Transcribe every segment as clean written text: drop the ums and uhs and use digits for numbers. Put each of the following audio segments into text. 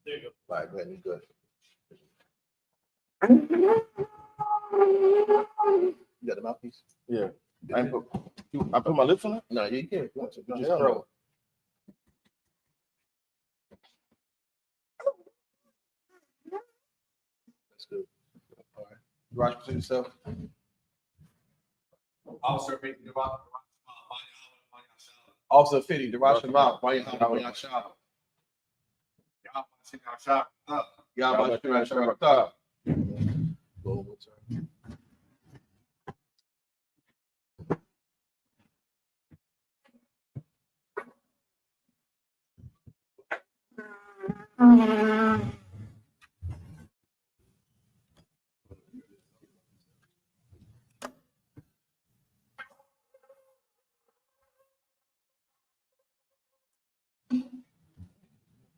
There you go. All right, go ahead. You're good. You got the mouthpiece? Yeah. I put my lips on it? No, you can't. You just hell throw no. it. That's good. All right. Raj, present yourself. Officer Fitty, Officer Fitty, Daraj Shamal, Bayan Shah. Yabba Shah. Go one more time.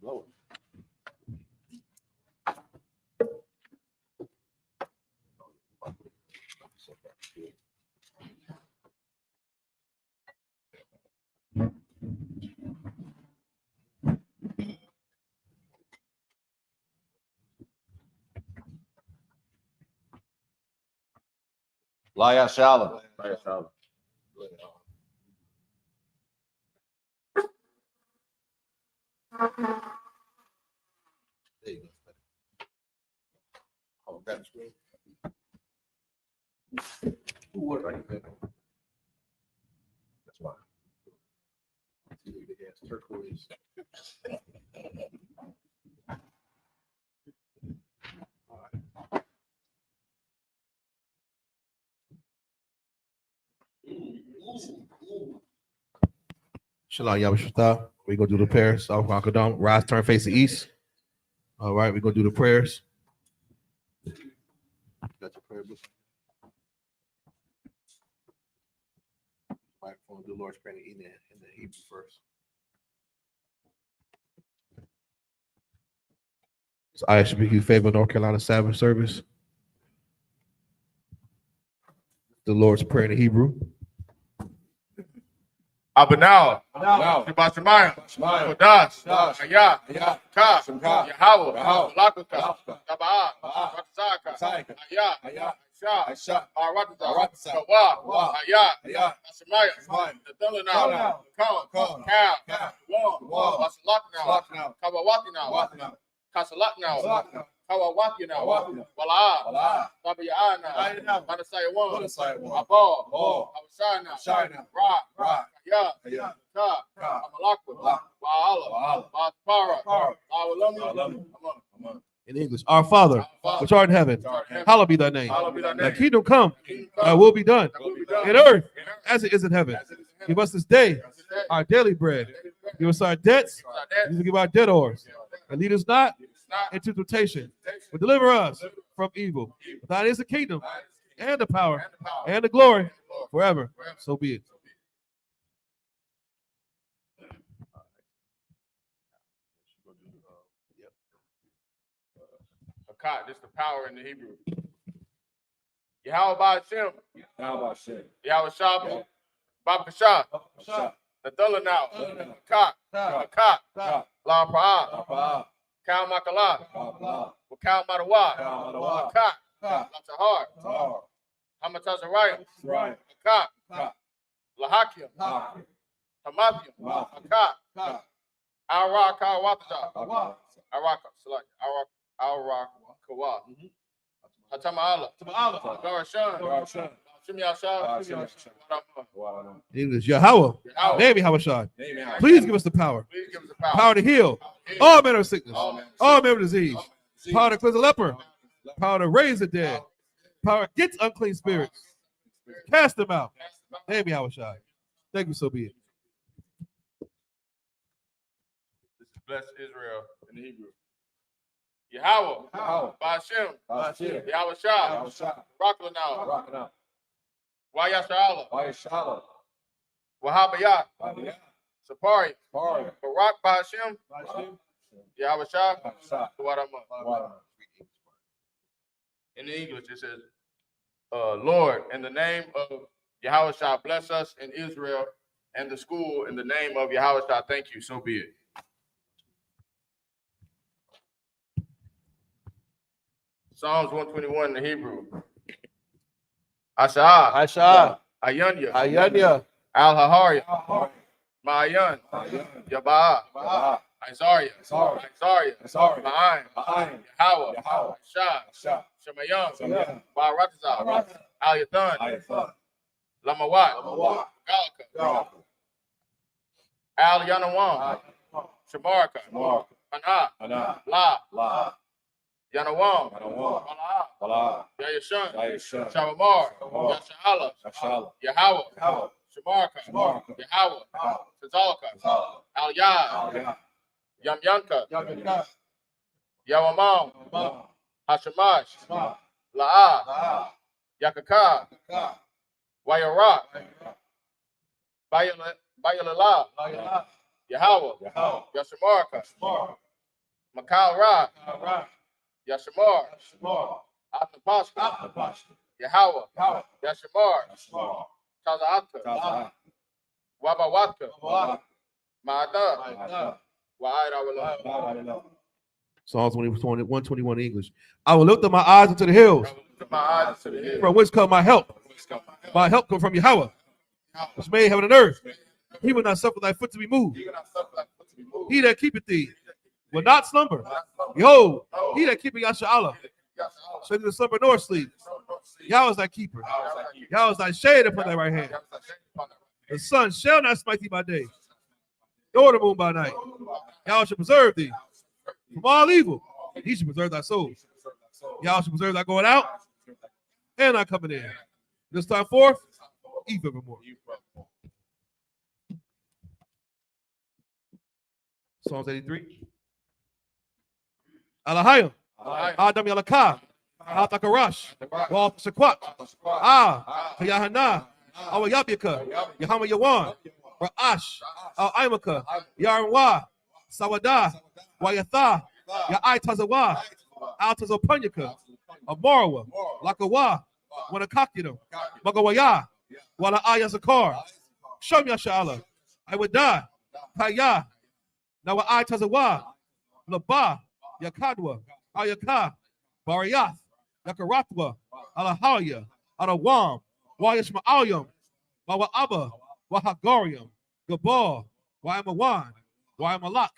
Blow it. Laya Shala. Laya Shala. There you go. Oh, grab the screen. What right there? That's fine. See the big ass turquoise. All right. Shalom Yabashata. We're going to do the prayers. Rise, turn, face the east. All right, we're going to do the prayers. Got your prayer book. Microphone, do Lord's Prayer in the Hebrew first. So Isupk Fayetteville, North Carolina Sabbath service. The Lord's Prayer in the Hebrew. Abanal, Shabbat Shemayim, Kodash, Ayah, Ka, Yahweh, Malakutah, Taba'ah, Ratzaka, Ayah, Aisha, Aratazah, Kawa, Ayah, Shemayim, Nathanael, Kal, Wam, Wasalaknal, Kawawatinal, Kasalaknal, Kawawatinal, Wala'ah, Tabaya'ana, Manasayawam, Abal, Awashana, Ra, Ya, Ka, Amalakwa, Wa'ala, Ba'atpara, Awalamu. In English, our Father, which art in heaven, hallowed be thy name. Thy kingdom come, thy will be done, in earth as it is in heaven. Give us this day our daily bread. Give us our debts, as we give our debtors. And lead us not into temptation, but deliver us from evil. For thine is the kingdom, and the power, and the glory, forever. So be it. Akat, this is the power in the Hebrew. Yahweh Ba'ashem, Yahweh Shabbat, Babakashah, Nathalanau, Akat, La Pra'ah, Kal Makalah, Kal Madawa, Akat, Latahar, Hamatazariah, Akat, Lahakim, Hamathium, Akat, Arak Kawataja, Arak Kawa, Hatama'ala, Garashan, English, Yahweh, name Yahweh. Please give us the power. Power to heal all manner of sickness, all manner of disease. Power to cleanse a leper. Power to raise the dead. Power against unclean spirits. Cast them out. Name Yahweh. Thank you, so be it. This is bless Israel in the Hebrew. Yahweh, Ba'ashem, Yahweh Shah, Raklanau, Wayashala, Wahabayah, Sapari, Barak Ba'ashem, Yahweh Shah, Tawadama. In the English, it says, Lord, in the name of Yahweh Shah, bless us in Israel and the school in the name of Yahweh Shah. Thank you. So be it. Psalms 121 in the Hebrew. Asha. Aisha, Ayanya. Ayanya, Al-Hahariya. Ma'ayan. Yabaa. Isaiah. Ma'ayin. Yahweh. Shah. Shemayam. Ba'aratazah. Al-Yathan. Lamawat. Galaka. Al-Yanawam. Shamarka. Ana. La. Yanawam. Balaa. Yayashan. Shabamar. Yashala. Yahweh. Shamarka. Yahweh. Tazalka. Al-Yad. Yamyanka. Yawamam. Hashamash. La'ah. Yakaka. Wayarak. Bayalala. Yahweh. Yashamarka. Makal Ra. Yashamar. Atapashka. Yahweh. Yashamar. Tazaatka. Wabawatka. Ma'ada. Wa'ayra. Psalms 121 English. I will lift up my eyes into the hills, My eyes to the hill. from which come my help. My help comes from Yahweh, which made heaven and earth. He will not suffer thy foot to be moved. He that keepeth thee will not slumber. Behold, he that keepeth Yasha'Allah shall neither slumber nor sleep. Yahweh is thy keeper. Yahweh is thy shade upon thy right hand. The sun shall not smite thee by day, nor the moon by night. Yahweh shall preserve thee from all evil. He shall preserve thy soul. Yahweh shall preserve thy going out and thy coming in. This time forth, eat evermore. Psalms 83. Alahayim. Adam Yalakah. Atakarash. Wal Shakwat. Kayahana. Awayabika. Yahama Yawan. Ra'ash. Al-Aimaka. Yarwa. Sawada. Wayatha. Ya'ai Tazawa. Al-Tazopanyaka. Amarawa. Lakawa. Wanakakidam. Magawaya. Wala Ayazakar. Shom Yasha'Allah. I would die. Kaya. Now I Tazawa. Laba. Yakadwa. Ayaka. Bariyath. Yakaratwa. Alahaya. Alawam. Wayashma'alyam. Wa'aba. Wahagarium. Gabal. Wa'amawan. Wa'amalak.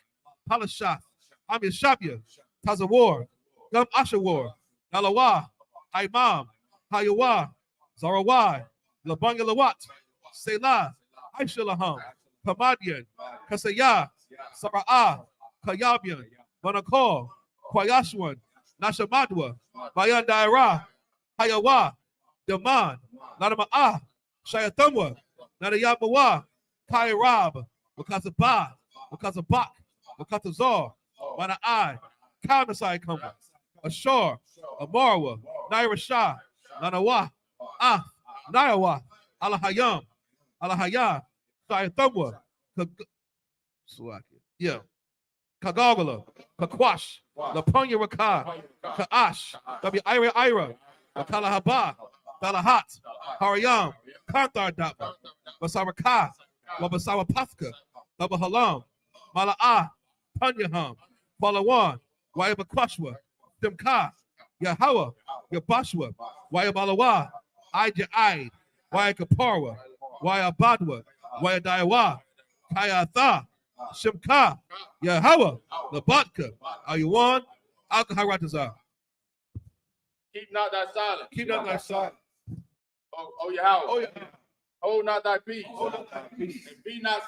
Palashath. Amishabya. Tazawar. Gum Ashawar. Nalawa. Imam. Hayawa. Zarawai. Labanya Lawat. Selah. Aishalaham. Kamadian. Kasaya. Sara'ah. Kayabian. Manakor. Kwayashwan. Nashamadwa. Bayan Daira. Hayawa. Daman. Nadama'ah. Shayatamwa. Nadayamawa. Kairab. Wakazabah. Wakazabak. Wakazazar. Mana'ai. Kamasai Kamba. Ashar. Amarwa. Naira Shah. Nanawa. Nayawa. Alahayam. Alahaya. Shayatamwa. Yeah. Kagagala. Kakwash. Lapanya Raka. Kaash. Ira. Kalahaba. Balahat. Haryam. Kantar Dapa. Basaraka. Wabasawa Paska. Babahalam. Mala'ah. Panyaham. Balawan. Wayabakwashwa. Dimka. Yahawa. Yabashwa. Wayabalawa. Ija'id. Wayakaparwa. Wayabadwa. Wayadayawa. Kayatha. Shimka. Yahawa. Labatka. Ayuwan. Alkaharatazah. Keep not thy silence. Keep not thy silence. O Yahweh. Hold not thy peace. And be not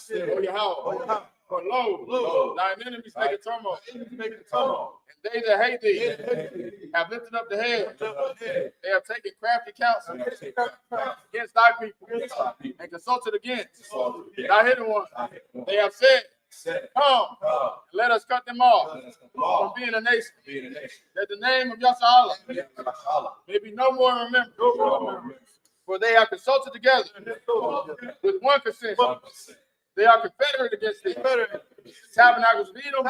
still. O Yahweh. For lo, thine enemies make a turmoil. And they that hate thee have lifted up the head. They have taken crafty counsel against thy people and consulted against thy hidden ones. They have said, come, let us cut them off from being a nation, that the name of Yahweh may be no more remembered. For they have consulted together with one consent. They are confederate against thee. Tabernacles of Edom,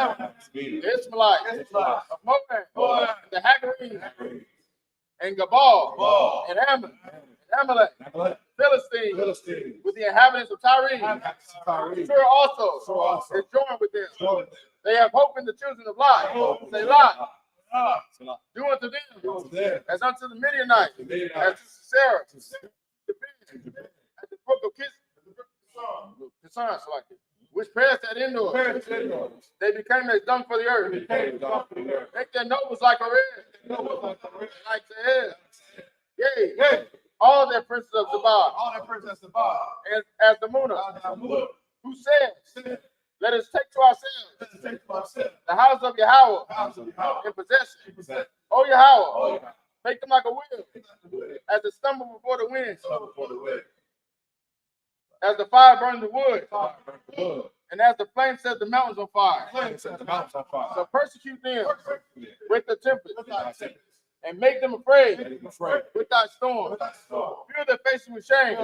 the Ishmaelites, of Moab, the Hagarenes, and Gabal, and Ammon, and Amalek, Philistine, with the inhabitants of Tyre. Sure also is joined with them. They have hope in the children of Lot. They lie. Do unto them as unto the Midianites, as to Sarah, at the brook of Kison, which passed at Endor. They became as dung for the earth. Make their nobles like a red, like the head. Yea, all their princes of Sabbath, as the Munah, who said, let us take to ourselves the house of Yahweh in possession. O Yahweh, make them like a wheel, as the stumble before the wind, as the fire burns the wood, and as the flame sets the mountains on fire. So persecute them with the tempest, and make them afraid with thy storm. Fill their faces with shame,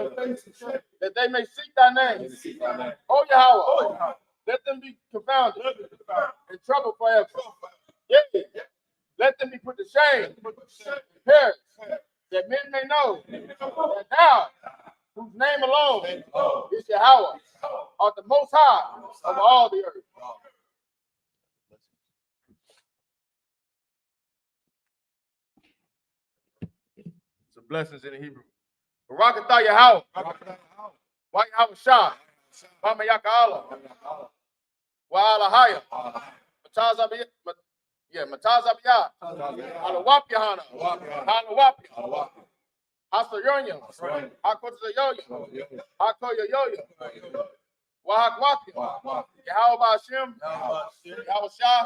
that they may seek thy name. O Yahweh, let them be confounded and troubled forever. Yea, let them be put to shame and perish, that men may know that thou, whose name alone is Yahweh, art the most high of all the earth. Some blessings in the Hebrew. Barakatah Yahweh. Wa Yahweh Shah. Wa Mayaka Allah. Wa Alahaya. Matazabiyah. Alawap Yahana. Alawap. Hasayonya. Hakotayoya. Hakoyoyoya. Wahakwakia. Yahweh Hashem. Yahweh Shah.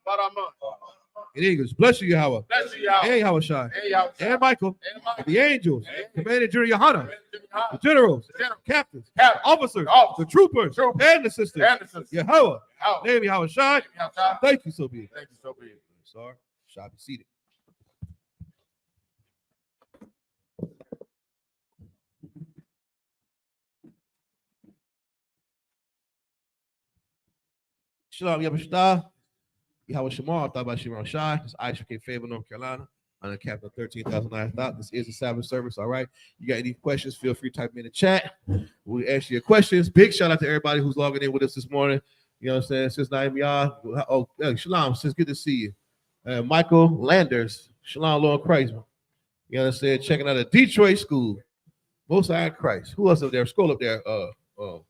Baraman. In English, bless you, Yahweh. Bless you, Yahweh. And Yahweh Shai. And Michael. And The angels. Commanded General Yohana. The generals. Captains. Officers. The troopers. And the sisters. Yahweh. Name Yahweh Shai. Thank you, so be it. Thank you, so be it. Sorry. Shall be seated. Shalom, Yabashta. Yahweh Shemar, Thabah Shemar Shai. This is Isupk Fayetteville, North Carolina. I'm the captain of 13,009 thought. This is a Sabbath service, all right? You got any questions, feel free to type them in the chat. We'll answer your questions. Big shout out to everybody who's logging in with us this morning. You know what I'm saying? Since Naim Yah. Oh, Shalom, it's good to see you. Michael Landers, Shalom, Lord Christ. You know what I'm saying? Checking out a Detroit school. Most High Christ. Who else up there? Scroll up there. Scroll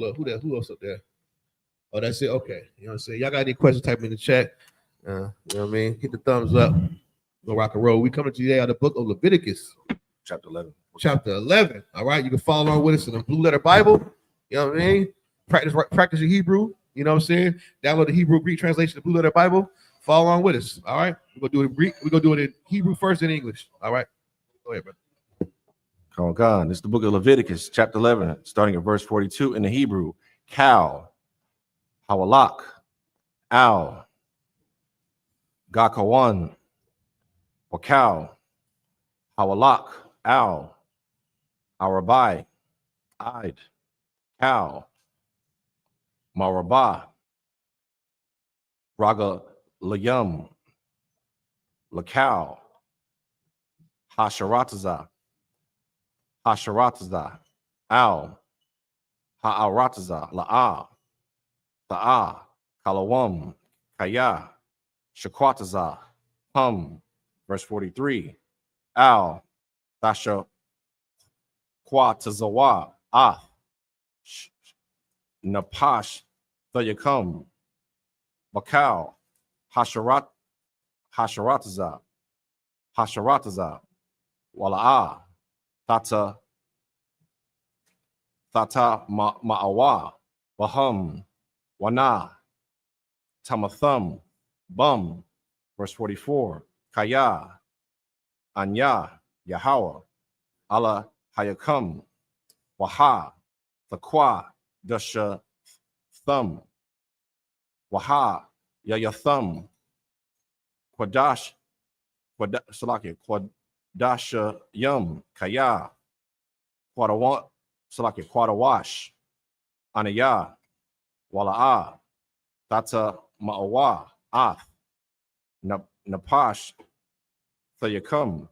up. Who else up there? Oh, that's it. Okay. You know what I'm saying? Y'all got any questions, type them in the chat. You know what I mean? Hit the thumbs up. Go rock and roll. We coming to you today out of the book of Leviticus. Chapter 11. Chapter 11. All right. You can follow along with us in the Blue Letter Bible. You know what I mean? Practice your Hebrew. You know what I'm saying? Download the Hebrew Greek translation of the Blue Letter Bible. Follow along with us. All right. We're going to do it in Greek. We're going to do it in Hebrew first and English. All right. Go ahead, brother. Come on, God. This is the book of Leviticus, chapter 11, starting at verse 42 in the Hebrew. Cow, Hawalak, Al, Gakawan, Wakal, Hawalak, Al, Arabai, Id, Cow, Marabah, Raga Layum, Lakal, Hasharataza, Al, Ha'arataza, La'a, Ta'a, Kalawam, Kaya, Shakwataza, Hum, verse 43, Al, Tasha, Kwatazawa, Napash, Thayakam, Bakal, Hasharataza, Wala'a, Tata Ma'awa, Bahum, Wana, Tamathum, Bum, verse 44, Kaya, Anya, Yahweh, Allah Hayakam, Waha, Thakwa, Dasha Thumb, Waha, Yayathum, Quadash, Quadasha Yum, Kaya, Quadawash, Anaya, Wala'a, Tata Ma'awa, Ath, Napash, Thayakam,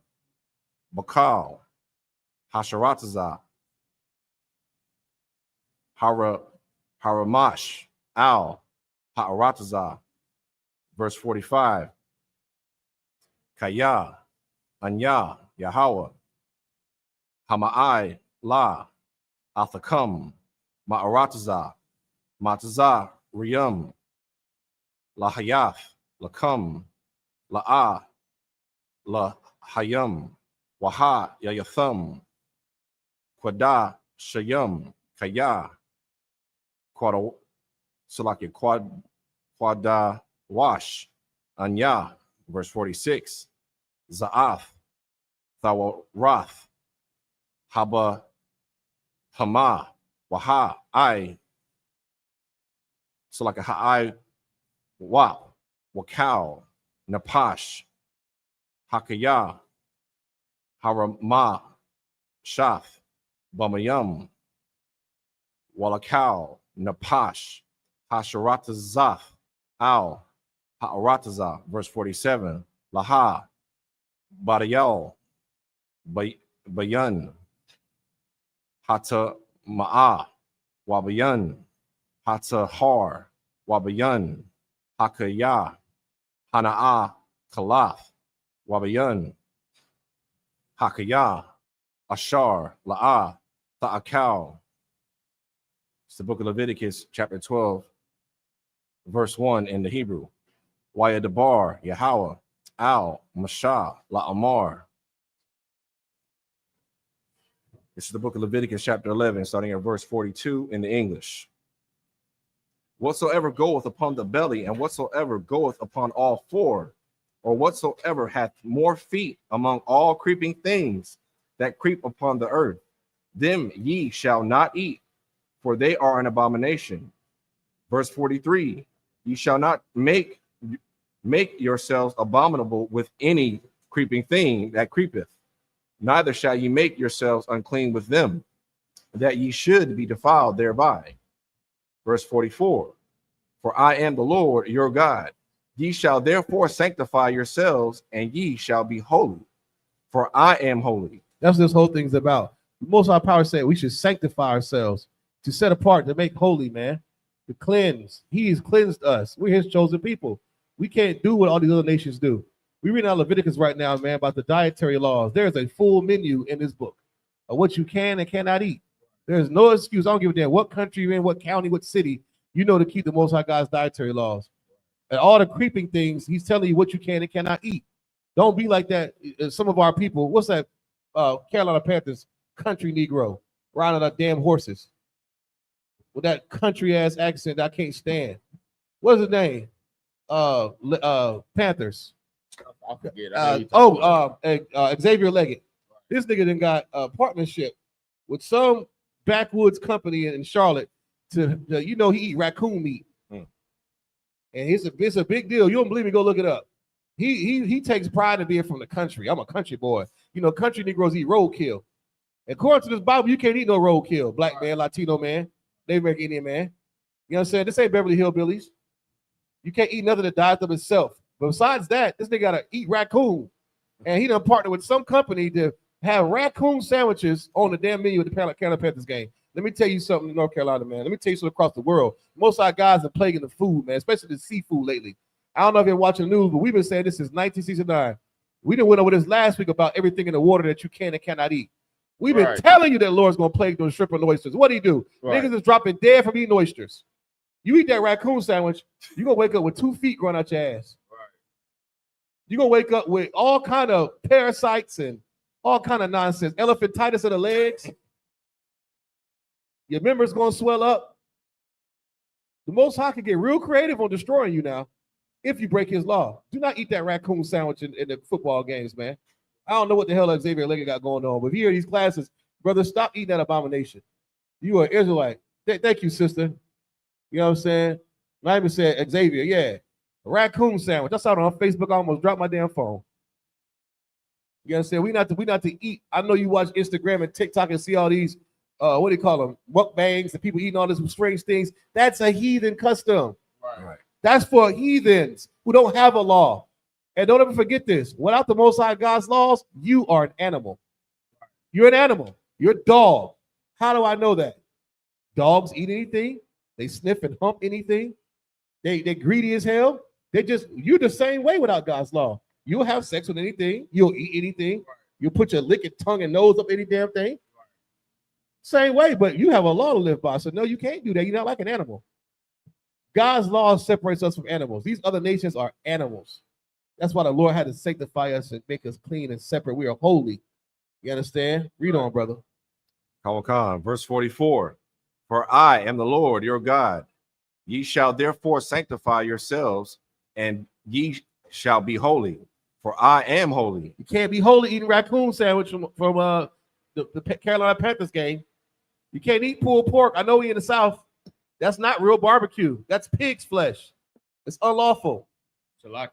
Bakal, Hasharataza, Haramash, Al, Ha'arataza, Verse 45. Kaya, Anya, Yahweh, Hama'ai, La, Athakam, Ma'arataza, Mataza, Riyam, Lahayath, Lakam, La'a, Lahayam, Waha, Yayatham, Quada, Shayam, Kaya, Quada, Salaki, Quada, Wash, Anya, verse 46, Za'ath, Thawarath, Haba, Hama, Waha, I, Salaki, Ha'ai, Wap, Wakal, Napash, Hakaya, Harama, Shath, Bamayam, Walakal, Napash, Hasharatazah, Al, Ha'arataza, verse 47, Laha, Badayal, Bayan, Hata Ma'a, Wabayan, Hata Har, Wabayan, Hakaya, Hana'a, Kalath, Wabayan, Hakaya, Ashar, La'a, Ta'akal. It's the book of Leviticus, chapter 12, verse 1 in the Hebrew. Wayadabar, Yahweh, Al, Mashah, La'amar. This is the book of Leviticus, chapter 11, starting at verse 42 in the English. Whatsoever goeth upon the belly, and whatsoever goeth upon all four, or whatsoever hath more feet among all creeping things that creep upon the earth, them ye shall not eat, for they are an abomination. Verse 43, ye shall not make yourselves abominable with any creeping thing that creepeth, neither shall ye make yourselves unclean with them, that ye should be defiled thereby. Verse 44, for I am the Lord your God. Ye shall therefore sanctify yourselves, and ye shall be holy, for I am holy. That's what this whole thing's about. The Most High Power said we should sanctify ourselves, to set apart, to make holy, man, to cleanse. He has cleansed us. We're his chosen people. We can't do what all these other nations do. We read out Leviticus right now, man, about the dietary laws. There's a full menu in this book of what you can and cannot eat. There's no excuse. I don't give a damn what country you're in, what county, what city, you know, to keep the Most High God's dietary laws. And all the creeping things, he's telling you what you can and cannot eat. Don't be like that. Some of our people, what's that Carolina Panthers country Negro riding on damn horses with that country ass accent that I can't stand. What's his name? Panthers. I forget. Xavier Leggett. This nigga then got a partnership with some backwoods company in Charlotte to you know, he eat raccoon meat. And it's a big deal. You don't believe me? Go look it up. He takes pride in being from the country. I'm a country boy. You know, country Negroes eat roadkill. According to this Bible, you can't eat no roadkill. Black man, Latino man, Native American Indian man. You know what I'm saying? This ain't Beverly Hillbillies. You can't eat nothing that dies of itself. But besides that, this nigga gotta eat raccoon. And he done partnered with some company to have raccoon sandwiches on the damn menu at the Carolina Panthers game. Let me tell you something in North Carolina, man. Let me tell you something across the world. Most of our guys are plaguing the food, man, especially the seafood lately. I don't know if you're watching the news, but we've been saying this since 1969. We done went over this last week about everything in the water that you can and cannot eat. We've been telling you that Lord's gonna plague those shrimp and oysters. What do he do? Niggas is dropping dead from eating oysters. You eat that raccoon sandwich, you're gonna wake up with 2 feet growing out your ass. You're gonna wake up with all kind of parasites and all kind of nonsense. Elephantitis of the legs. Your member's gonna swell up. The Most High can get real creative on destroying you now if you break his law. Do not eat that raccoon sandwich in the football games, man. I don't know what the hell Xavier Leggett got going on, but if you hear these classes, brother, stop eating that abomination. You are Israelite. Thank you, sister. You know what I'm saying? I even said Xavier, yeah. A raccoon sandwich. I saw it on Facebook. I almost dropped my damn phone. You know what I'm saying? We not to eat. I know you watch Instagram and TikTok and see all these what do you call them? Mukbangs and people eating all these strange things. That's a heathen custom. Right. That's for heathens who don't have a law. And don't ever forget this. Without the Most High God's laws, you are an animal. You're an animal. You're a dog. How do I know that? Dogs eat anything. They sniff and hump anything. They greedy as hell. You're the same way without God's law. You'll have sex with anything. You'll eat anything. You'll put your lick tongue and nose up any damn thing. Same way, but you have a law to live by. So no, you can't do that. You're not like an animal. God's law separates us from animals. These other nations are animals. That's why the Lord had to sanctify us and make us clean and separate. We are holy. You understand? Read on, brother. Verse 44. For I am the Lord your God. Ye shall therefore sanctify yourselves, and ye shall be holy, for I am holy. You can't be holy eating raccoon sandwich from the Carolina Panthers game. You can't eat pulled pork. I know we in the South. That's not real barbecue. That's pig's flesh. It's unlawful. Salaki.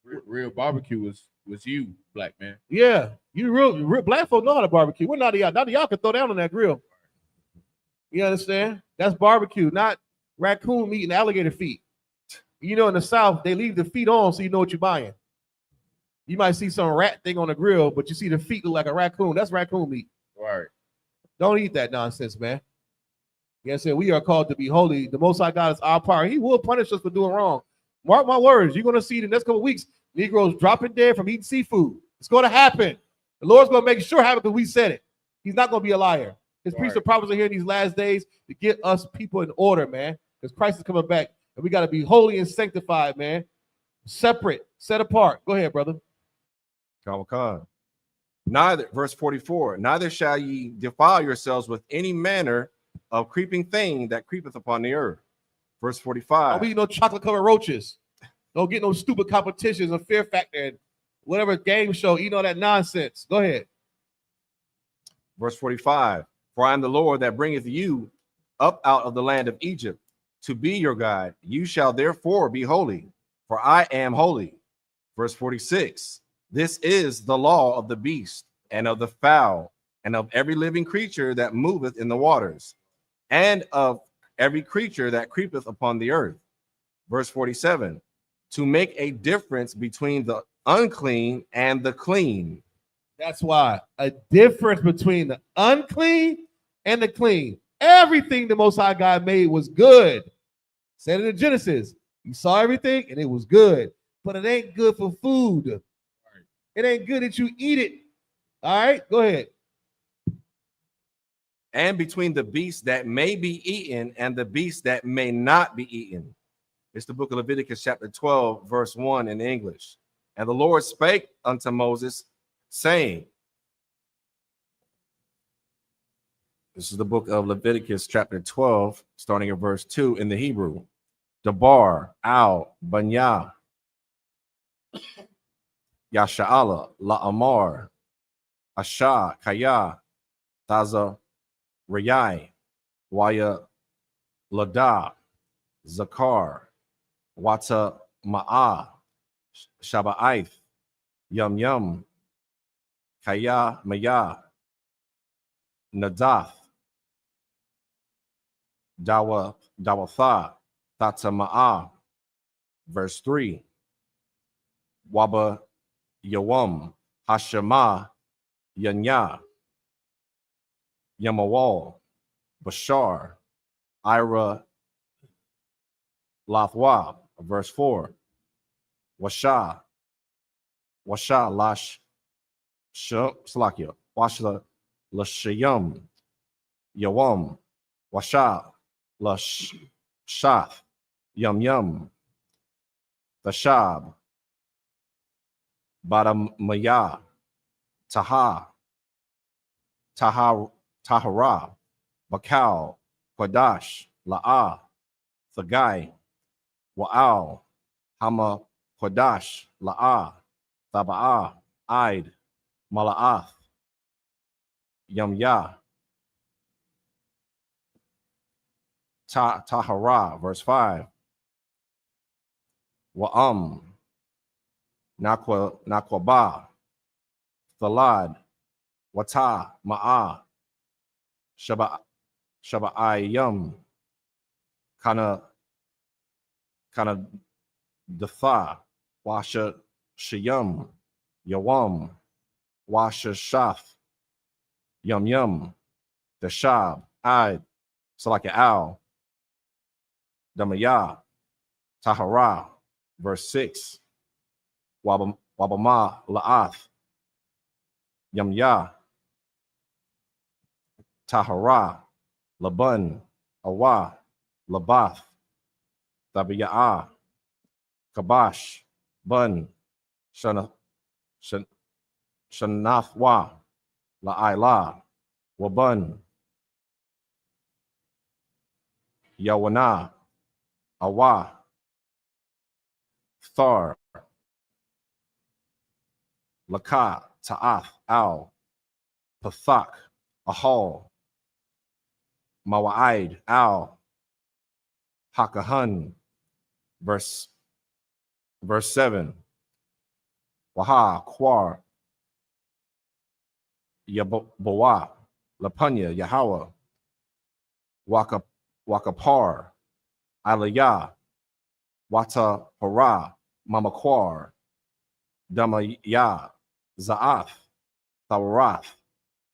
Real barbecue was you, black man. Yeah, you real black folk know how to barbecue. We're not y'all. None of y'all can throw down on that grill. You understand? That's barbecue, not raccoon meat and alligator feet. You know, in the South, they leave the feet on so you know what you're buying. You might see some rat thing on the grill, but you see the feet look like a raccoon. That's raccoon meat. Right. Don't eat that nonsense, man. You know what I'm saying? We are called to be holy. The Most High God is our power. He will punish us for doing wrong. Mark my words. You're going to see the next couple of weeks, Negroes dropping dead from eating seafood. It's going to happen. The Lord's going to make sure it happens because we said it. He's not going to be a liar. His priests and prophets are here in these last days to get us people in order, man, because Christ is coming back, and we got to be holy and sanctified, man. Separate, set apart. Go ahead, brother. Neither, verse 44, neither shall ye defile yourselves with any manner of creeping thing that creepeth upon the earth. Verse 45. Don't eat no chocolate-covered roaches. Don't get no stupid competitions or Fear Factor and whatever game show. Eat all that nonsense. Go ahead. Verse 45. For I am the Lord that bringeth you up out of the land of Egypt to be your God. You shall therefore be holy, for I am holy. Verse 46. This is the law of the beast and of the fowl and of every living creature that moveth in the waters and of every creature that creepeth upon the earth. Verse 47. To make a difference between the unclean and the clean. That's why a difference between the unclean and the clean. Everything the Most High God made was good. Said it in Genesis. You saw everything and it was good, but it ain't good for food. It ain't good that you eat it. All right, go ahead. And between the beast that may be eaten and the beast that may not be eaten. It's the book of Leviticus chapter 12, verse 1 in English. And the Lord spake unto Moses, saying, this is the book of Leviticus chapter 12, starting at verse 2 in the Hebrew. Dabar, Al, Banya, Yasha'ala, La'amar, Asha, Kaya, Taza, Rayai, Waya, Lada, Zakar, Wata, Ma'a, Shaba'aith, Yum Yum, Kaya, Maya, Nadath, Dawatha, Tata Ma'a. Verse 3. Waba Yawam, Hashema, Yanya, Yamawal, Bashar, Ira, Lathwa. Verse 4. Washa, Lash, Slakia, Washla, Lashayam, Yawam, Washa, Lash, Shath, Yum Yum, Thashab, Badamaya, Tahara, Bakal, Quadash, La'a, Thagai, Wa'al, Hama, Quadash, La'a, Thaba'a, Aid, Mala'ath, Yamya, Tahara, verse 5. Wa'am, Nakwaba, Thalad, Wata, Ma'a, Shaba'ayam, Kana Datha, Washa Shayam, Yawam, Washa Shath, Yum Yum, Dashab, Id, Salaka Al, Damaya, Tahara, Verse 6. Wabama la'ath. Yamya. Tahara. Laban. Awa. Labath. Tabiya'a. Kabash. Bun. Shanathwa. La'ila. Waban. Yawana. Awa. Thar. Laka. Ta'ath. Al. Pathak. Ahal. Mawa'id. Al. Hakahun. Verse 7. Waha. Kwar. Yabawa. Lapunya. Yahweh. Wakapar. Aliyah. Wata Hara. Mamakwar. Damaya. Za'ath. Thawarath.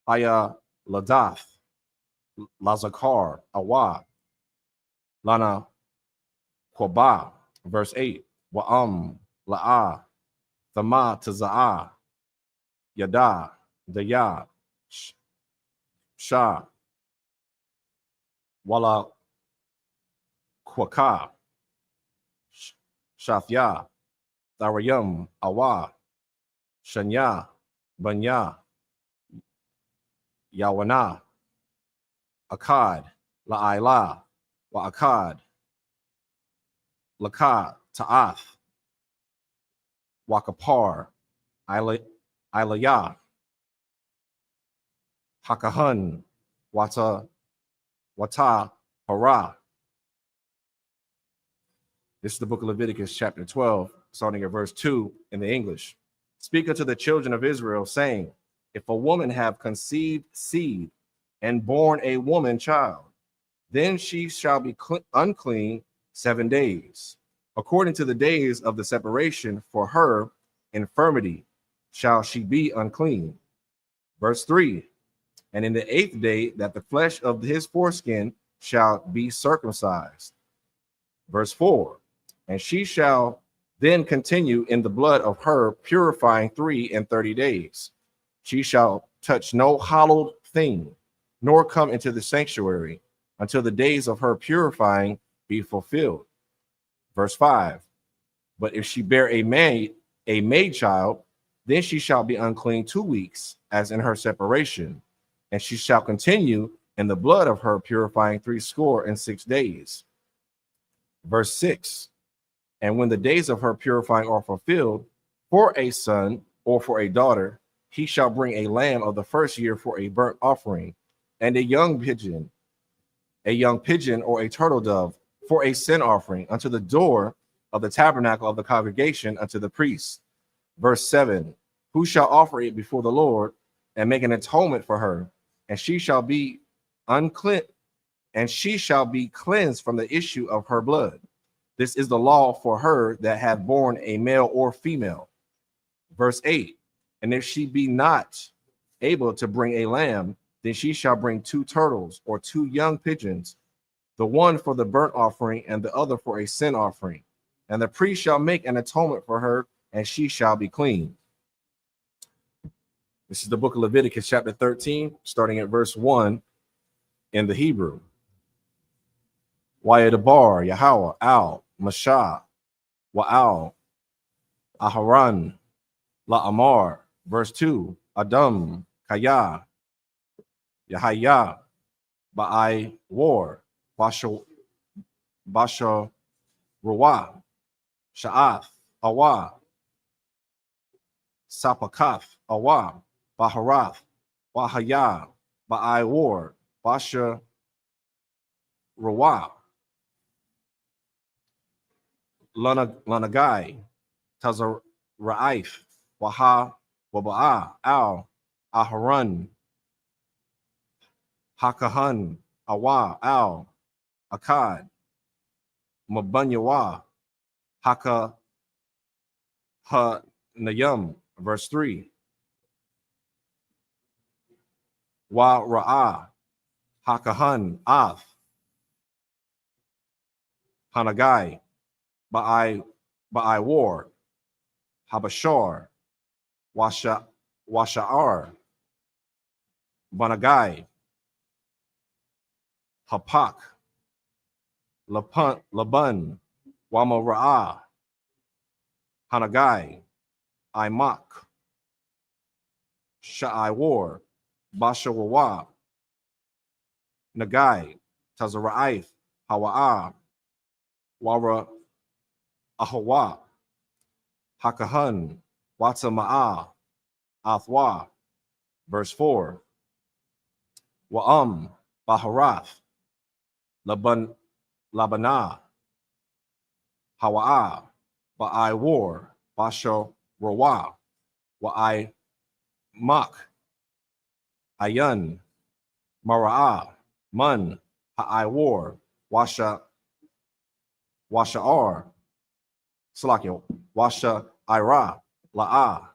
Aya Ladath. Lazakar. Awa. Lana Kwaba. Verse 8. Wa'am. La'a. Thama Taza'a. Yada. Daya. Shah. Wala Kwaka. Shafya. Tharayam. Awa. Shanya. Banya. Yawana. Akkad. La'ila. Wa'akad. Laka. Ta'ath. Wakapar. Ilaya. Hakahun. Wata Hara. This is the book of Leviticus, chapter 12, starting at verse 2 in the English. Speak unto the children of Israel, saying, if a woman have conceived seed and born a woman child, then she shall be unclean 7 days. According to the days of the separation for her infirmity shall she be unclean. Verse 3. And in the 8th day that the flesh of his foreskin shall be circumcised. Verse 4. And she shall then continue in the blood of her, purifying 33 days. She shall touch no hallowed thing, nor come into the sanctuary until the days of her purifying be fulfilled. Verse 5. But if she bear a maid child, then she shall be unclean 2 weeks, as in her separation, and she shall continue in the blood of her, purifying 66 days. Verse 6. And when the days of her purifying are fulfilled, for a son or for a daughter, he shall bring a lamb of the first year for a burnt offering, and a young pigeon or a turtle dove for a sin offering unto the door of the tabernacle of the congregation unto the priest. Verse 7. Who shall offer it before the Lord and make an atonement for her, and she shall be unclean, and she shall be cleansed from the issue of her blood. This is the law for her that hath borne a male or female. Verse 8. And if she be not able to bring a lamb, then she shall bring 2 turtles or 2 young pigeons, the one for the burnt offering and the other for a sin offering. And the priest shall make an atonement for her, and she shall be clean. This is the book of Leviticus, chapter 13, starting at verse 1 in the Hebrew. Wayadabar, Yahweh, Al, Mashah, Wa'al, Aharon, La'amar. Verse 2, Adam, Kaya, Yahaya, Ba'ai, War, Basha, Ruwa, Sha'ath, Awa, Sapakath, Awa, Baharath, Wahaya, Ba'ai, War, Basha, Ruwa, Lanagai, Tazaraif, Waha, Waba'a, Al, Aharon, Hakahun, Awa, Al, Akkad, Mabanyawa, Haka, Ha Nayum. Verse 3. Wa Ra'ah, Hakahun, Ath, Hanagai, Ba'ai Ba'ai war, Habashar, Washa'ar, Banagai, Hapak, Laban, Wamara'ah, Hanagai, Imak, Sha'ai war, Bashawawa, Nagai, Tazara'if, Hawa'ah, Wara Ahawa, Hakahan, Watama'ah, Athwa. Verse 4. Wa'am, Baharath, Labanah, Hawa'ah, Ba'ai war, Basho Rawa, Wa'ai Mak, Ayan, Mara'ah, Man, Ha'ai war, Washa'ar, Salakio, Washa Ira, La'ah,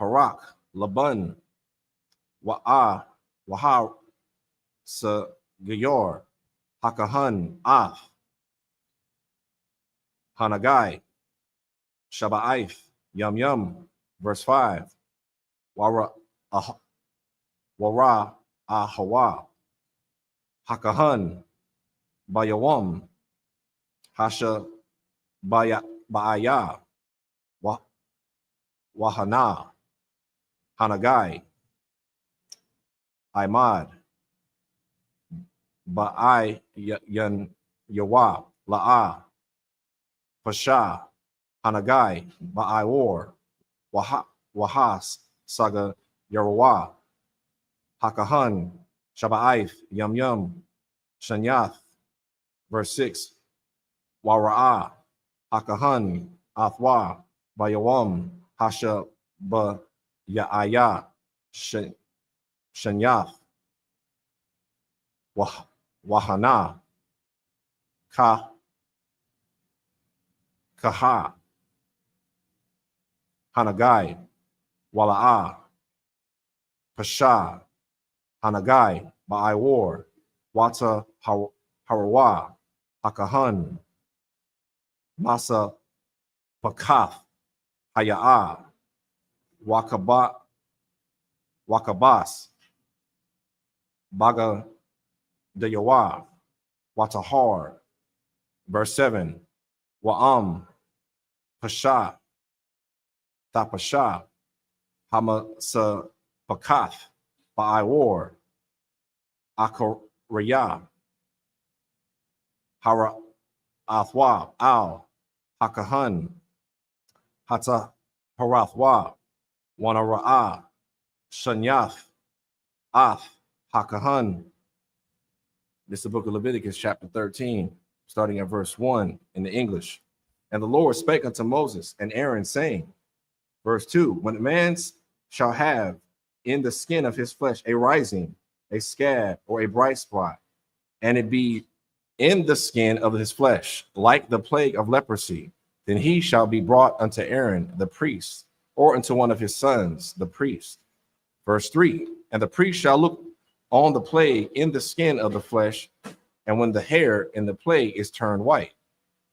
Harak, Laban, Waha, Gayor, Hakahan, Af, Hanagai, Shaba'if, Yum. Verse 5. Wara Ahawa, Hakahan, Bayawam, Hasha Ba'aya, Wahana, Hanagai, Imad, Ba'ai Yan Yawa, La'ah, Pasha, Hanagai, Ba'ai war, Wahas, Saga Yarawa, Hakahan, Shaba'if, Yum, Shanyath. Verse 6. Wara'ah, Hakahan, Athwa, Bayawam, Hasha Ba Ya'aya, Shanyath, Wahana, Kaha, Hanagai, Wala'ah, Pasha, Hanagai, Ba'ai war, Wata Harawa, Hakahan, Masa Pakath, Haya'ah, Wakabas, Baga Dayawa, Watahar. Verse 7. Wa'am, Pasha, Tapasha, Hamasa Pakath, Ba'ai war, Akaraya, Hara Athwa, Al, Hakahan, Hata Harathwa, Wanara'ah, Shanyath, Ath, Hakahan. This is the book of Leviticus, chapter 13, starting at verse 1 in the English. And the Lord spake unto Moses and Aaron, saying, verse 2, when a man shall have in the skin of his flesh a rising, a scab, or a bright spot, and it be in the skin of his flesh, like the plague of leprosy, then he shall be brought unto Aaron the priest, or unto one of his sons, the priest. Verse 3, and the priest shall look on the plague in the skin of the flesh, and when the hair in the plague is turned white,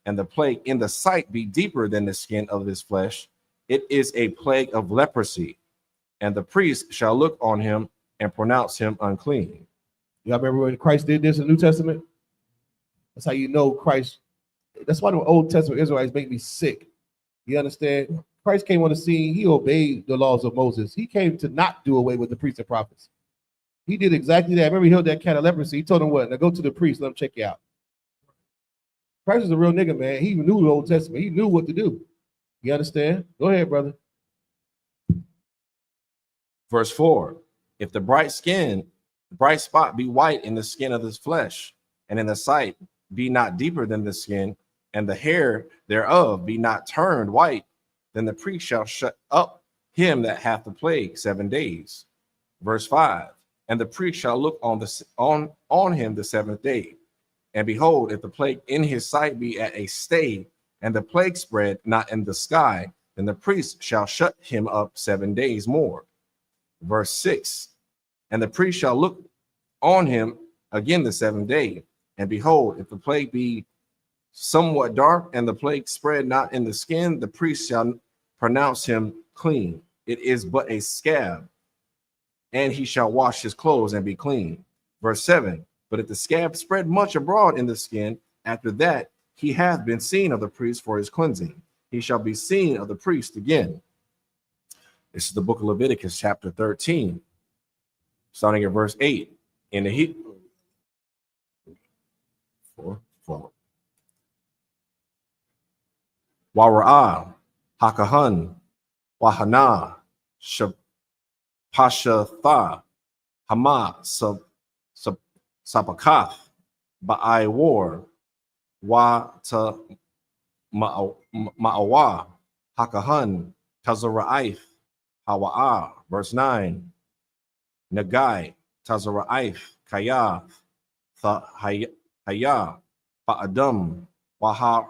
and the plague in the sight be deeper than the skin of his flesh, it is a plague of leprosy, and the priest shall look on him and pronounce him unclean. Y'all remember when Christ did this in the New Testament? That's how you know Christ. That's why the Old Testament Israelites make me sick. You understand? Christ came on the scene. He obeyed the laws of Moses. He came to not do away with the priests and prophets. He did exactly that. Remember, he healed that cat of leprosy. He told him what? Now go to the priest. Let him check you out. Christ is a real nigga, man. He knew the Old Testament. He knew what to do. You understand? Go ahead, brother. Verse 4, if the bright spot be white in the skin of his flesh, and in the sight be not deeper than the skin, and the hair thereof be not turned white, then the priest shall shut up him that hath the plague 7 days. Verse 5, and the priest shall look on him the seventh day, and behold, if the plague in his sight be at a stay, and the plague spread not in the sky, then the priest shall shut him up 7 days more. Verse 6, and the priest shall look on him again the seventh day, and behold, if the plague be somewhat dark, and the plague spread not in the skin, the priest shall pronounce him clean. It is but a scab, and he shall wash his clothes and be clean. Verse 7, but if the scab spread much abroad in the skin, after that he hath been seen of the priest for his cleansing, he shall be seen of the priest again. This is the book of Leviticus, chapter 13, starting at verse 8. In the heat, 4. Wara'ah, Hakahan, Wahana, Pashatha, Hama, Sapakath, Ba'ai War, Wata Ma'awa, Hakahan, Tazara'if, Hawa'ah. Verse 9. Nagai, Tazara'if, Kaya, Haya, Ba'adam, Waha,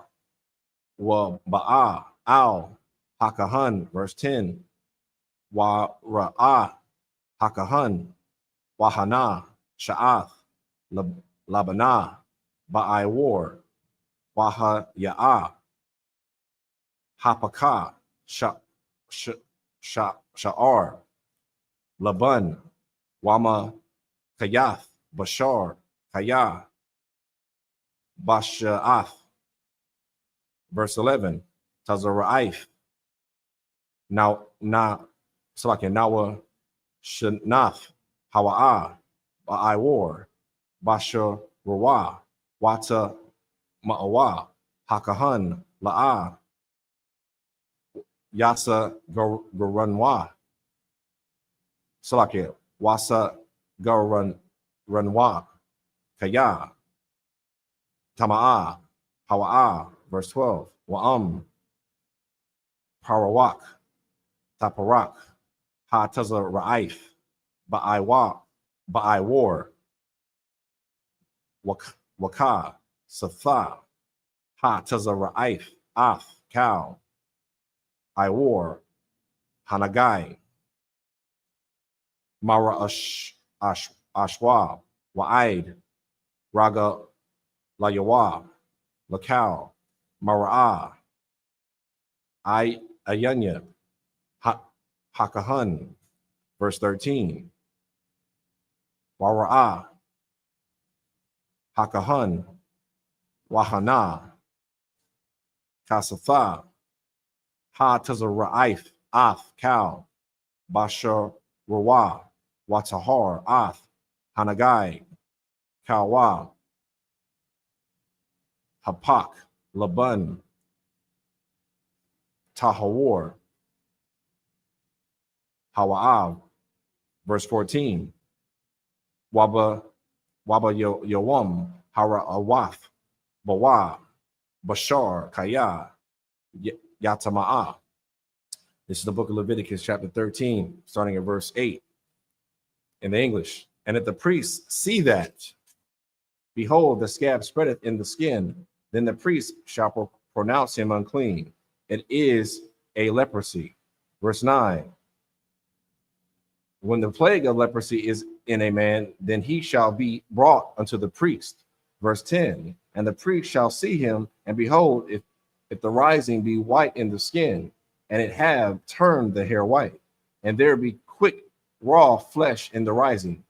Wa Ba'a, Al, Hakahan. Verse 10. Wara'ah, Hakahan, Wahana, Sha'ath, Labana, Ba'ai War, Wahaya'ah, Hapaka, Sha'ar, Laban, Wama, Kayath, Bashar, Kaya, Basha'ath. Verse 11, Tazara'if, Nawa, Shanath, Hawa'ah, Ba'ai War, Basha Rawa, Wata Ma'awa, Hakahan, La'ah, Yasa Garanwa, Salakia, Wasa Garanwa, Kaya, Tama'a, Hawa'ah. Verse 12, Wa'am, Parawak, Taparak, Ha Tazara'if, Ba'ai War, Waka, Satha, Ha Tazara'if, Af, Cow, I War, Hanagai, Mara Ashwa, Wa'id, Raga Layawa, Lakau, Mara'ah, Ayanya, Hakahan. Verse 13. Wara'ah, Hakahan, Wahana, Kasatha, Ha Tazara'if, Af, Cow, Bashar Rawa, Watahar, Af, Hanagai, Kawa, Hapak, Laban, Tahawar, Hawa'av. Verse 14. Waba Yawam, Hara Awaf, Bawa, Bashar, Kaya, Yatama'ah. This is the book of Leviticus, chapter 13, starting at verse 8 in the English. And if the priests see that, behold, the scab spreadeth in the skin, then the priest shall pronounce him unclean. It is a leprosy. Verse 9. When the plague of leprosy is in a man, then he shall be brought unto the priest. Verse 10. And the priest shall see him, and behold, if the rising be white in the skin, and it have turned the hair white, and there be quick raw flesh in the rising.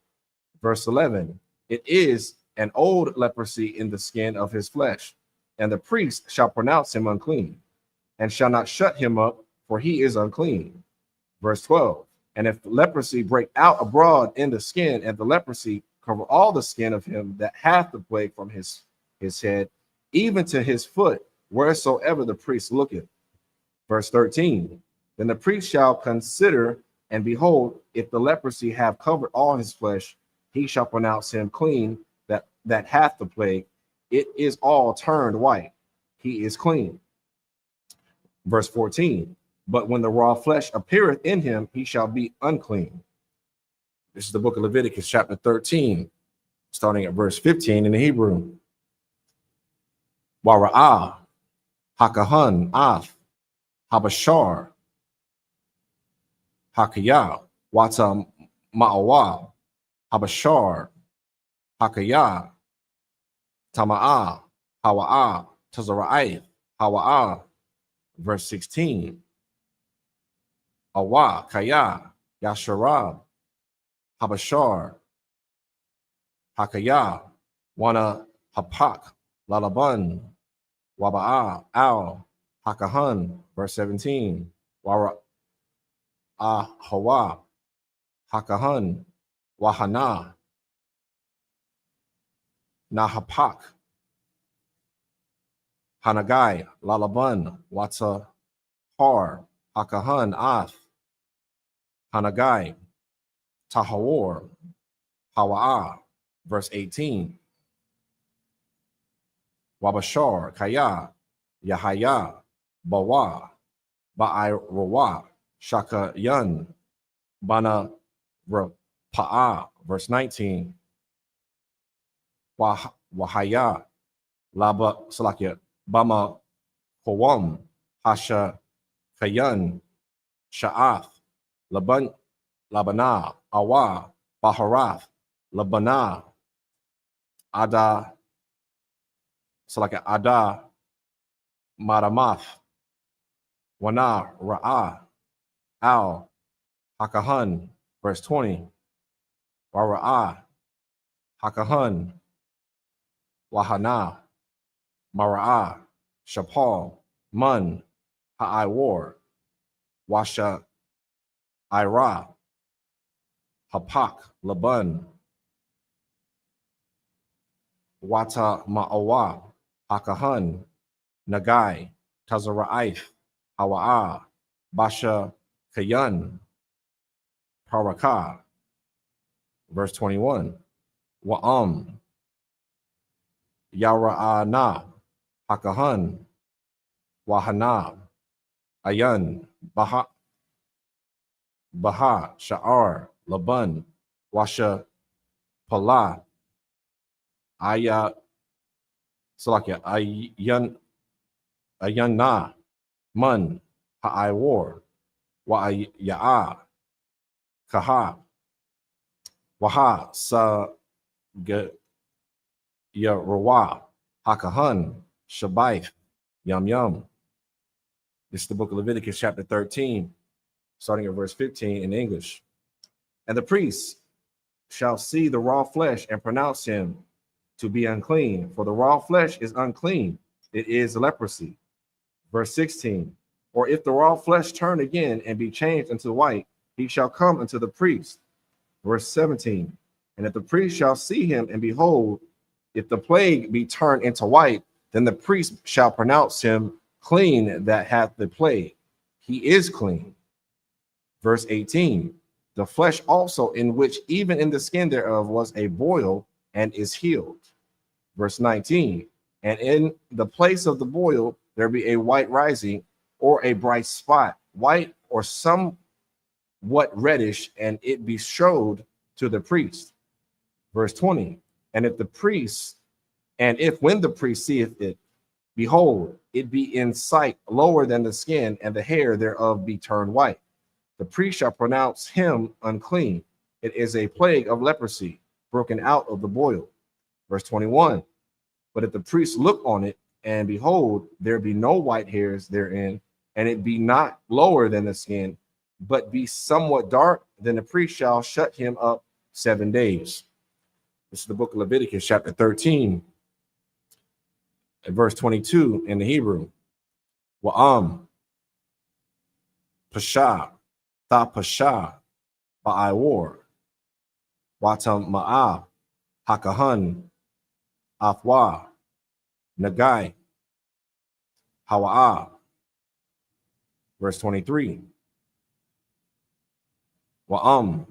Verse 11. It is an old leprosy in the skin of his flesh, and the priest shall pronounce him unclean, and shall not shut him up, for he is unclean. Verse 12. And if leprosy break out abroad in the skin, and the leprosy cover all the skin of him that hath the plague from his head, even to his foot, wheresoever the priest looketh. Verse 13. Then the priest shall consider, and behold, if the leprosy have covered all his flesh, he shall pronounce him clean that hath the plague. It is all turned white. He is clean. Verse 14. But when the raw flesh appeareth in him, he shall be unclean. This is the book of Leviticus, chapter 13, starting at verse 15 in the Hebrew. Wara'ah, Hakahan, Af, Habashar, Hakayah, Wata Ma'awa, Habashar, Hakayah, Tama'ah, Hawa'ah, Tazara'ath, Hawa'ah, verse 16. Awa, Kaya, Yasharab, Habashar, Hakaya, Wana, Hapak, Lalaban, Waba'a, Al, Hakahan, verse 17. Wara, Hawa, Hakahan, Wahana, Nahapak, Hanagai, Lalaban, Watsa, Har, Hakahan, Ath, Hanagai, Tahawor, Hawa'a, verse 18. Wabashar, Kaya, Yahaya, Bawa, Ba'ai Rawa, Shaka Yun, Bana Pa'a, verse 19. Wahaya, Laba Salakia, Bama Kowam, Hasha Kayan, Sha'ath, Laban, Labana, Awa, Baharath, Labana, Ada, Salakia, Ada, Maramath, Wana, Ra'a, Al, Hakahan, verse 20. Wara'a, Hakahan, Wahana, Mara'a, Shapal, Mun, Ha'ai Washa, Ira, Hapak, Laban, Wata Ma'awa, Hakahan, Nagai, Tazara'ath, Hawa'a, Basha Kayan, Paraka, verse 21. Wa'am, Yara'ana, Hakahan, Wahana, Ayan, Baha, Sha'ar, Laban, Washa, Pala, Aya, Salakia, Ayana, Mun, Ha'ai Wa'ya'a, Kaha, Waha, Sa, Rawa, Hakahan, Shabaith, Yum. This is the book of Leviticus, chapter 13, starting at verse 15 in English. And the priest shall see the raw flesh and pronounce him to be unclean, for the raw flesh is unclean. It is leprosy. Verse 16. Or if the raw flesh turn again and be changed into white, he shall come unto the priest. Verse 17. And if the priest shall see him, and behold, if the plague be turned into white, then the priest shall pronounce him clean that hath the plague. He is clean. Verse 18. The flesh also, in which even in the skin thereof was a boil, and is healed. Verse 19. And in the place of the boil there be a white rising, or a bright spot, white or somewhat reddish, and it be showed to the priest. Verse 20. And if when the priest seeth it, behold, it be in sight lower than the skin, and the hair thereof be turned white, the priest shall pronounce him unclean. It is a plague of leprosy, broken out of the boil. Verse 21. But if the priest look on it, and behold, there be no white hairs therein, and it be not lower than the skin, but be somewhat dark, then the priest shall shut him up 7 days. This is the book of Leviticus, chapter 13, and verse 22 in the Hebrew. Wa'am, Pasha, Tha Pasha, Ba'ai Watam Ma'ah, Hakahan, Athwa, Nagai, Hawa'a. Verse 23. Wa'am,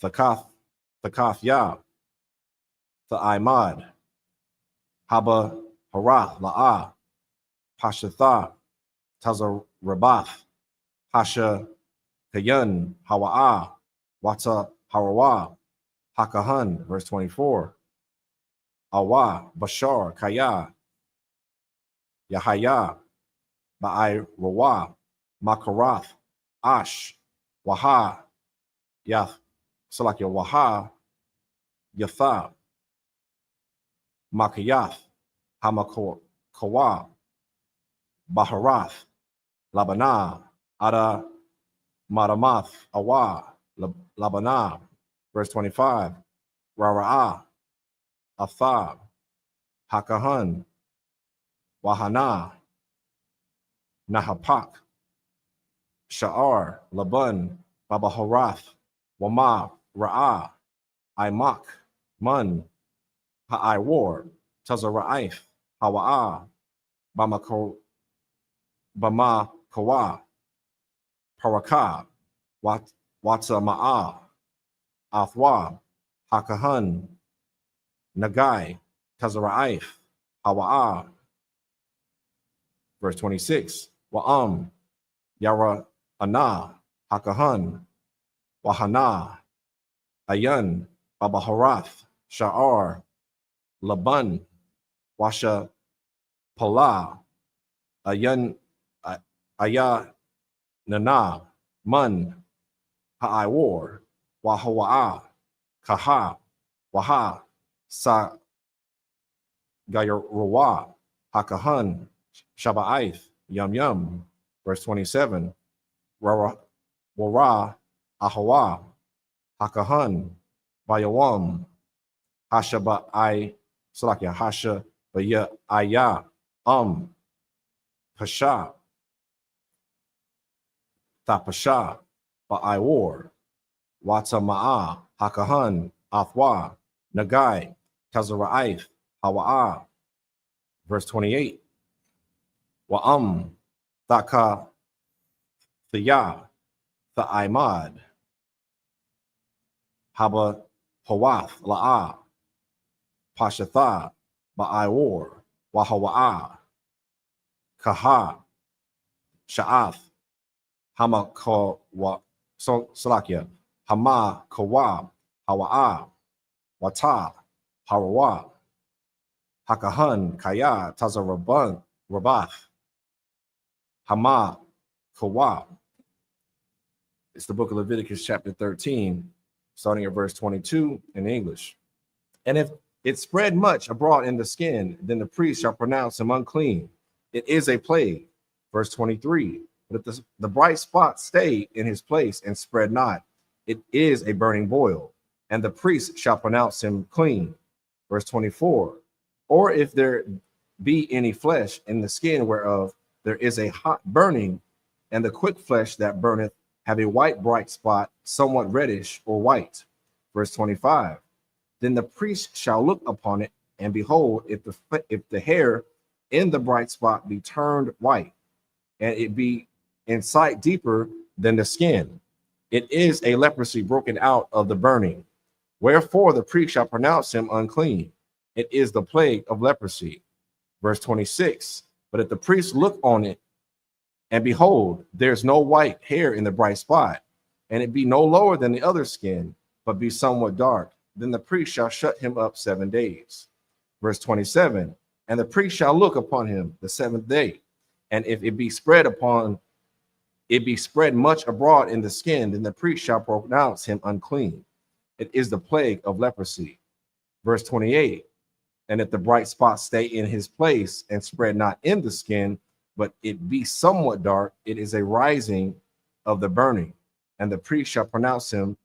Thakath Ya, Tha'imad, Haba Harath La'ah, Pashatha, Tazarabath, Hasha Kayan, Hawa'a, Wata Harawa, Hakahan. Verse 24. Awa, Bashar, Kaya, Yahaya, Ba'ai Rawa, Makarath, Ash, Waha, Yath, Salakia, Waha, Yatha, Makayath, Kawa, Baharath, Labana, Ada Madamath, Awa, Labana. Verse 25, Rara'ah, Athab, Hakahan, Wahana, Nahapak, Sha'ar, Laban, Babaharath, Wama, Ra'ah, Imak, Mun, Ha'ai-war, Tazara'if, Hawa'ah, Bama Kawa, Parakah, Watama'ah, Athwa, Hakahan, Nagai, Tazara'if, Hawa'ah. Verse 26, Wa'am, Yara Ana, Hakahan, Wahana, Ayan, Babaharath, Sha'ar, Laban, Washa Pala, Ayan, Aya Nana, Mun, Ha'ai-war, Wahawa'ah, Kaha, Waha, Sa Gayarwa, Hakahan, Shaba'ith, Yum Yum. Verse 27, Wara, Ahawa, Hakahan, Bayawam, Hashaba'ai, Salakia, Hasha, Baya, Aya, Pasha, Thapasha, Ba'ai-war, Watama'ah, Hakahan, Athwa, Nagai, Tazara'if, Hawa'ah. Verse 28, Wa'am, Thaka, Thaya, Tha'imad, Haba, Hawath, La'ah, Pashatha, Ba'ai-war, Wahawa'ah, Kaha, Sha'ath, Hama Salakia, Hama Kawa, Hawa'ah, Wata, Harawa, Hakahan, Kaya, Tazaraban, Rabath, Hama, Kawa. It's the book of Leviticus, chapter 13, starting at verse 22 in English. And if it spread much abroad in the skin, then the priest shall pronounce him unclean. It is a plague. Verse 23, but if the bright spot stay in his place and spread not, it is a burning boil, and the priest shall pronounce him clean. Verse 24, or if there be any flesh in the skin whereof there is a hot burning, and the quick flesh that burneth have a white bright spot, somewhat reddish or white. Verse 25, then the priest shall look upon it, and behold, if the hair in the bright spot be turned white, and it be in sight deeper than the skin, it is a leprosy broken out of the burning. Wherefore the priest shall pronounce him unclean. It is the plague of leprosy. Verse 26, but if the priest look on it, and behold, there's no white hair in the bright spot, and it be no lower than the other skin, but be somewhat dark, then the priest shall shut him up 7 days. Verse 27, and the priest shall look upon him the 7th day, and if it be spread much abroad in the skin, then the priest shall pronounce him unclean. It is the plague of leprosy. Verse 28, and if the bright spot stay in his place and spread not in the skin, but it be somewhat dark, it is a rising of the burning, and the priest shall pronounce him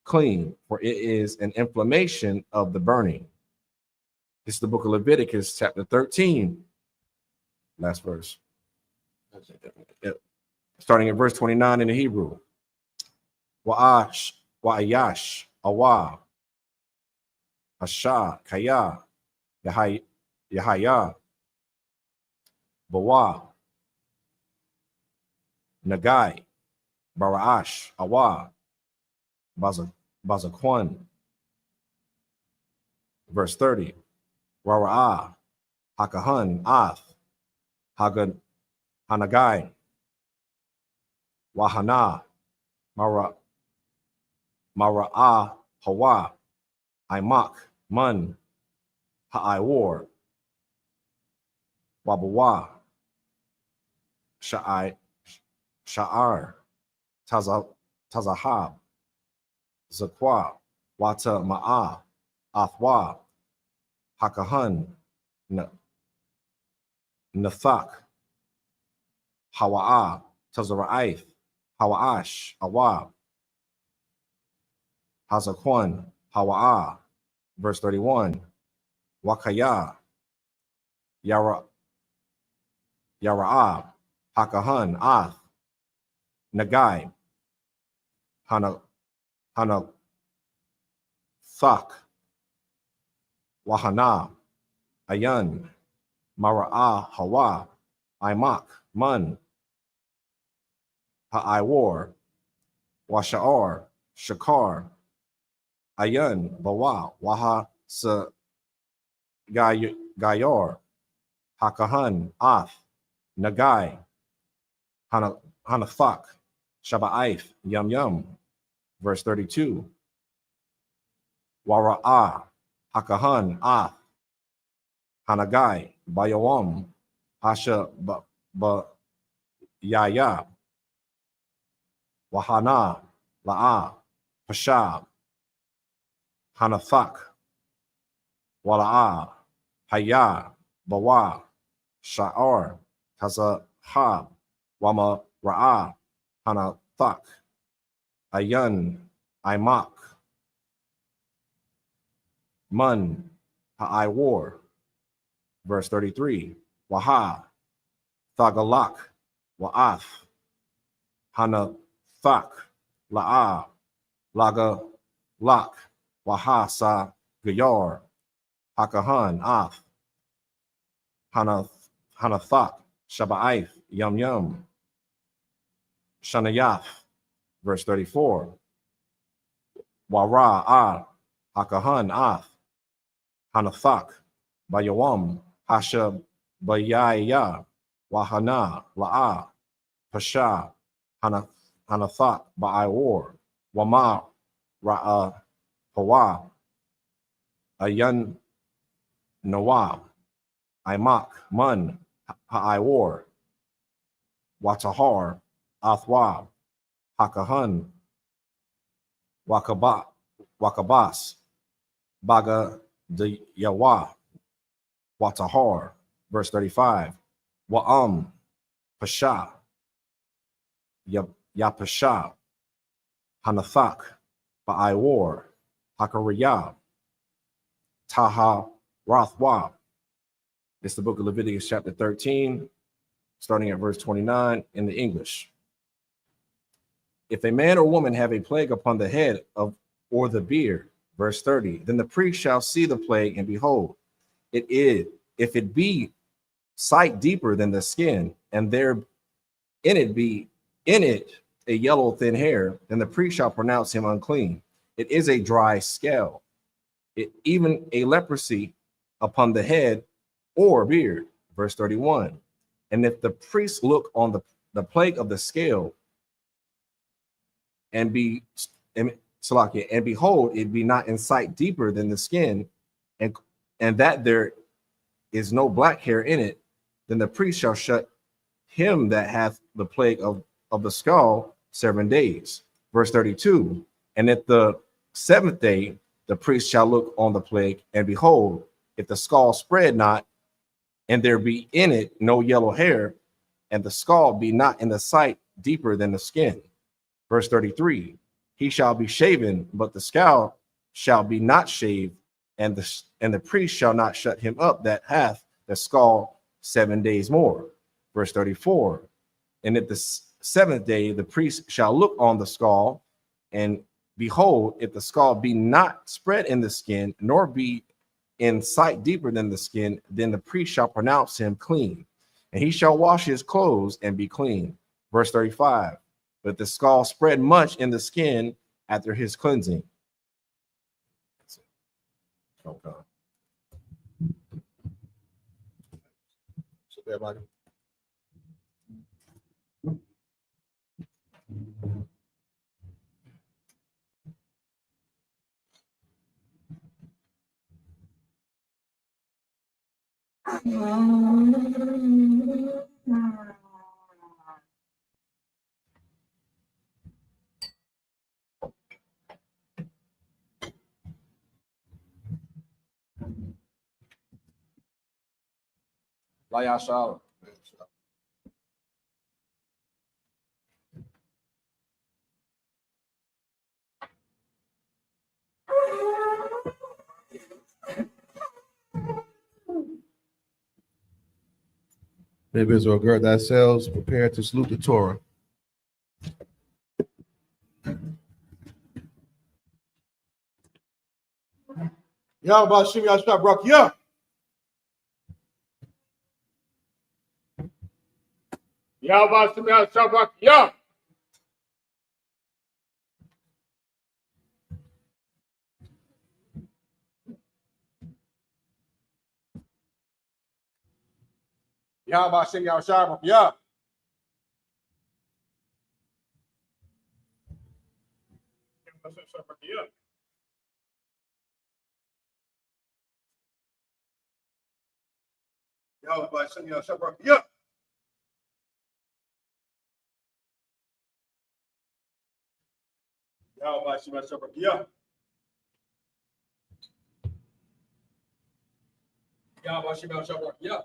clean, for it is an inflammation of the burning. This is the book of Leviticus, chapter 13, last verse. Starting at verse 29 in the Hebrew. Wa'ash, wa'ayash, awa, asha, kaya, yahaya, bawa, nagai, baraash, awa, bazakwan. Verse 30. Rara'ah, hakahan, ath, hagad, hanagai, wahana, mara'ah, hawa, imak, mun, ha'ai-war, wabawa, sha'ar, tazahab, zakwa, wata ma'ah, athwa, hakahan, Nathak, Hawa'a, Tazara'ath, Hawa'ash, Awab, Hazakwan, Hawa'a, verse 31, Wakaya, Yara'ab, Hakahan, Ath, Nagai, Hana, Thak, Wahana, Ayan, Mara'a, Hawa, Imak, Man, Ha'aiwar, Washa'ar, Shakar, Ayan, Bawa, Waha, Sa, Gayar, Hakahan, Ath, Nagai, Hanathak, Shaba'aith, Yum Yum, verse 32. Wara'ah, Hakahan, Ath, Hanagai, Bayawam, Hasha, Yaya, Wahana, La'a, Pashab, Hanathak, Wala'a, Haya, Bawa, Sha'ar, Tazahab, Wama Ra'a, Hanathak, Ayan, Imak, Man, Ha'aiwar, verse 33, Waha, Thagalak, Wa'ath, Hanathak, La'a, Laga, Lak, Waha, Sa, Gayar, Hakahan, Ath, Hanathak, Shaba'aith, Yum Yum, Shanayath, verse 34, Wara'ah, Hakahan, Ath, Hanathak, Bayawam, Hasha, Bayaya, Wahana, La'a, Pasha, Hanathak, Ba'aiwar, Wama, Ra'a, Hawa, Ayan, Nawab, Imak, Man, Ha'aiwar, Watahar, Athwab, Hakahan, Wakabas, Baga de Yawa, Watahar, verse 35, Wa'am, Pasha, Yapasha, Hanathak, Ba'aiwar, Hakariyah, Taha, Rothwab. It's the book of Leviticus, chapter 13, starting at verse 29 in the English. If a man or woman have a plague upon the head of or the beard, verse 30, then the priest shall see the plague, and behold, it is, if it be sight deeper than the skin, and there in it a yellow thin hair, then the priest shall pronounce him unclean. It is a dry scale, even a leprosy upon the head or beard, verse 31. And if the priest look on the plague of the scale, and behold, it be not in sight deeper than the skin, and that there is no black hair in it, then the priest shall shut him that hath the plague of the skull 7 days. Verse 32. And at the 7th day, the priest shall look on the plague, and behold, if the skull spread not, and there be in it no yellow hair, and the skull be not in the sight deeper than the skin. Verse 33, he shall be shaven, but the skull shall be not shaved, and the priest shall not shut him up that hath the skull 7 days more. Verse 34, and at the 7th day the priest shall look on the skull, and behold, if the skull be not spread in the skin, nor be in sight deeper than the skin, then the priest shall pronounce him clean, and he shall wash his clothes and be clean. Verse 35, but the skull spread much in the skin after his cleansing. That's it. Okay. So everybody. La Yashal. Men of Israel, gird thyself, prepare to salute the Torah. Yahweh Shem Yahshua Barak Yah. Yahweh Shem Yahshua Barak Yah. Yahweh Shem Yahshua Barak Yah. Yahweh Shem Yahshua Barak Yah. Yahweh Shem Yahshua Barak Yah. Yahweh Shem Yahshua Barak Yah.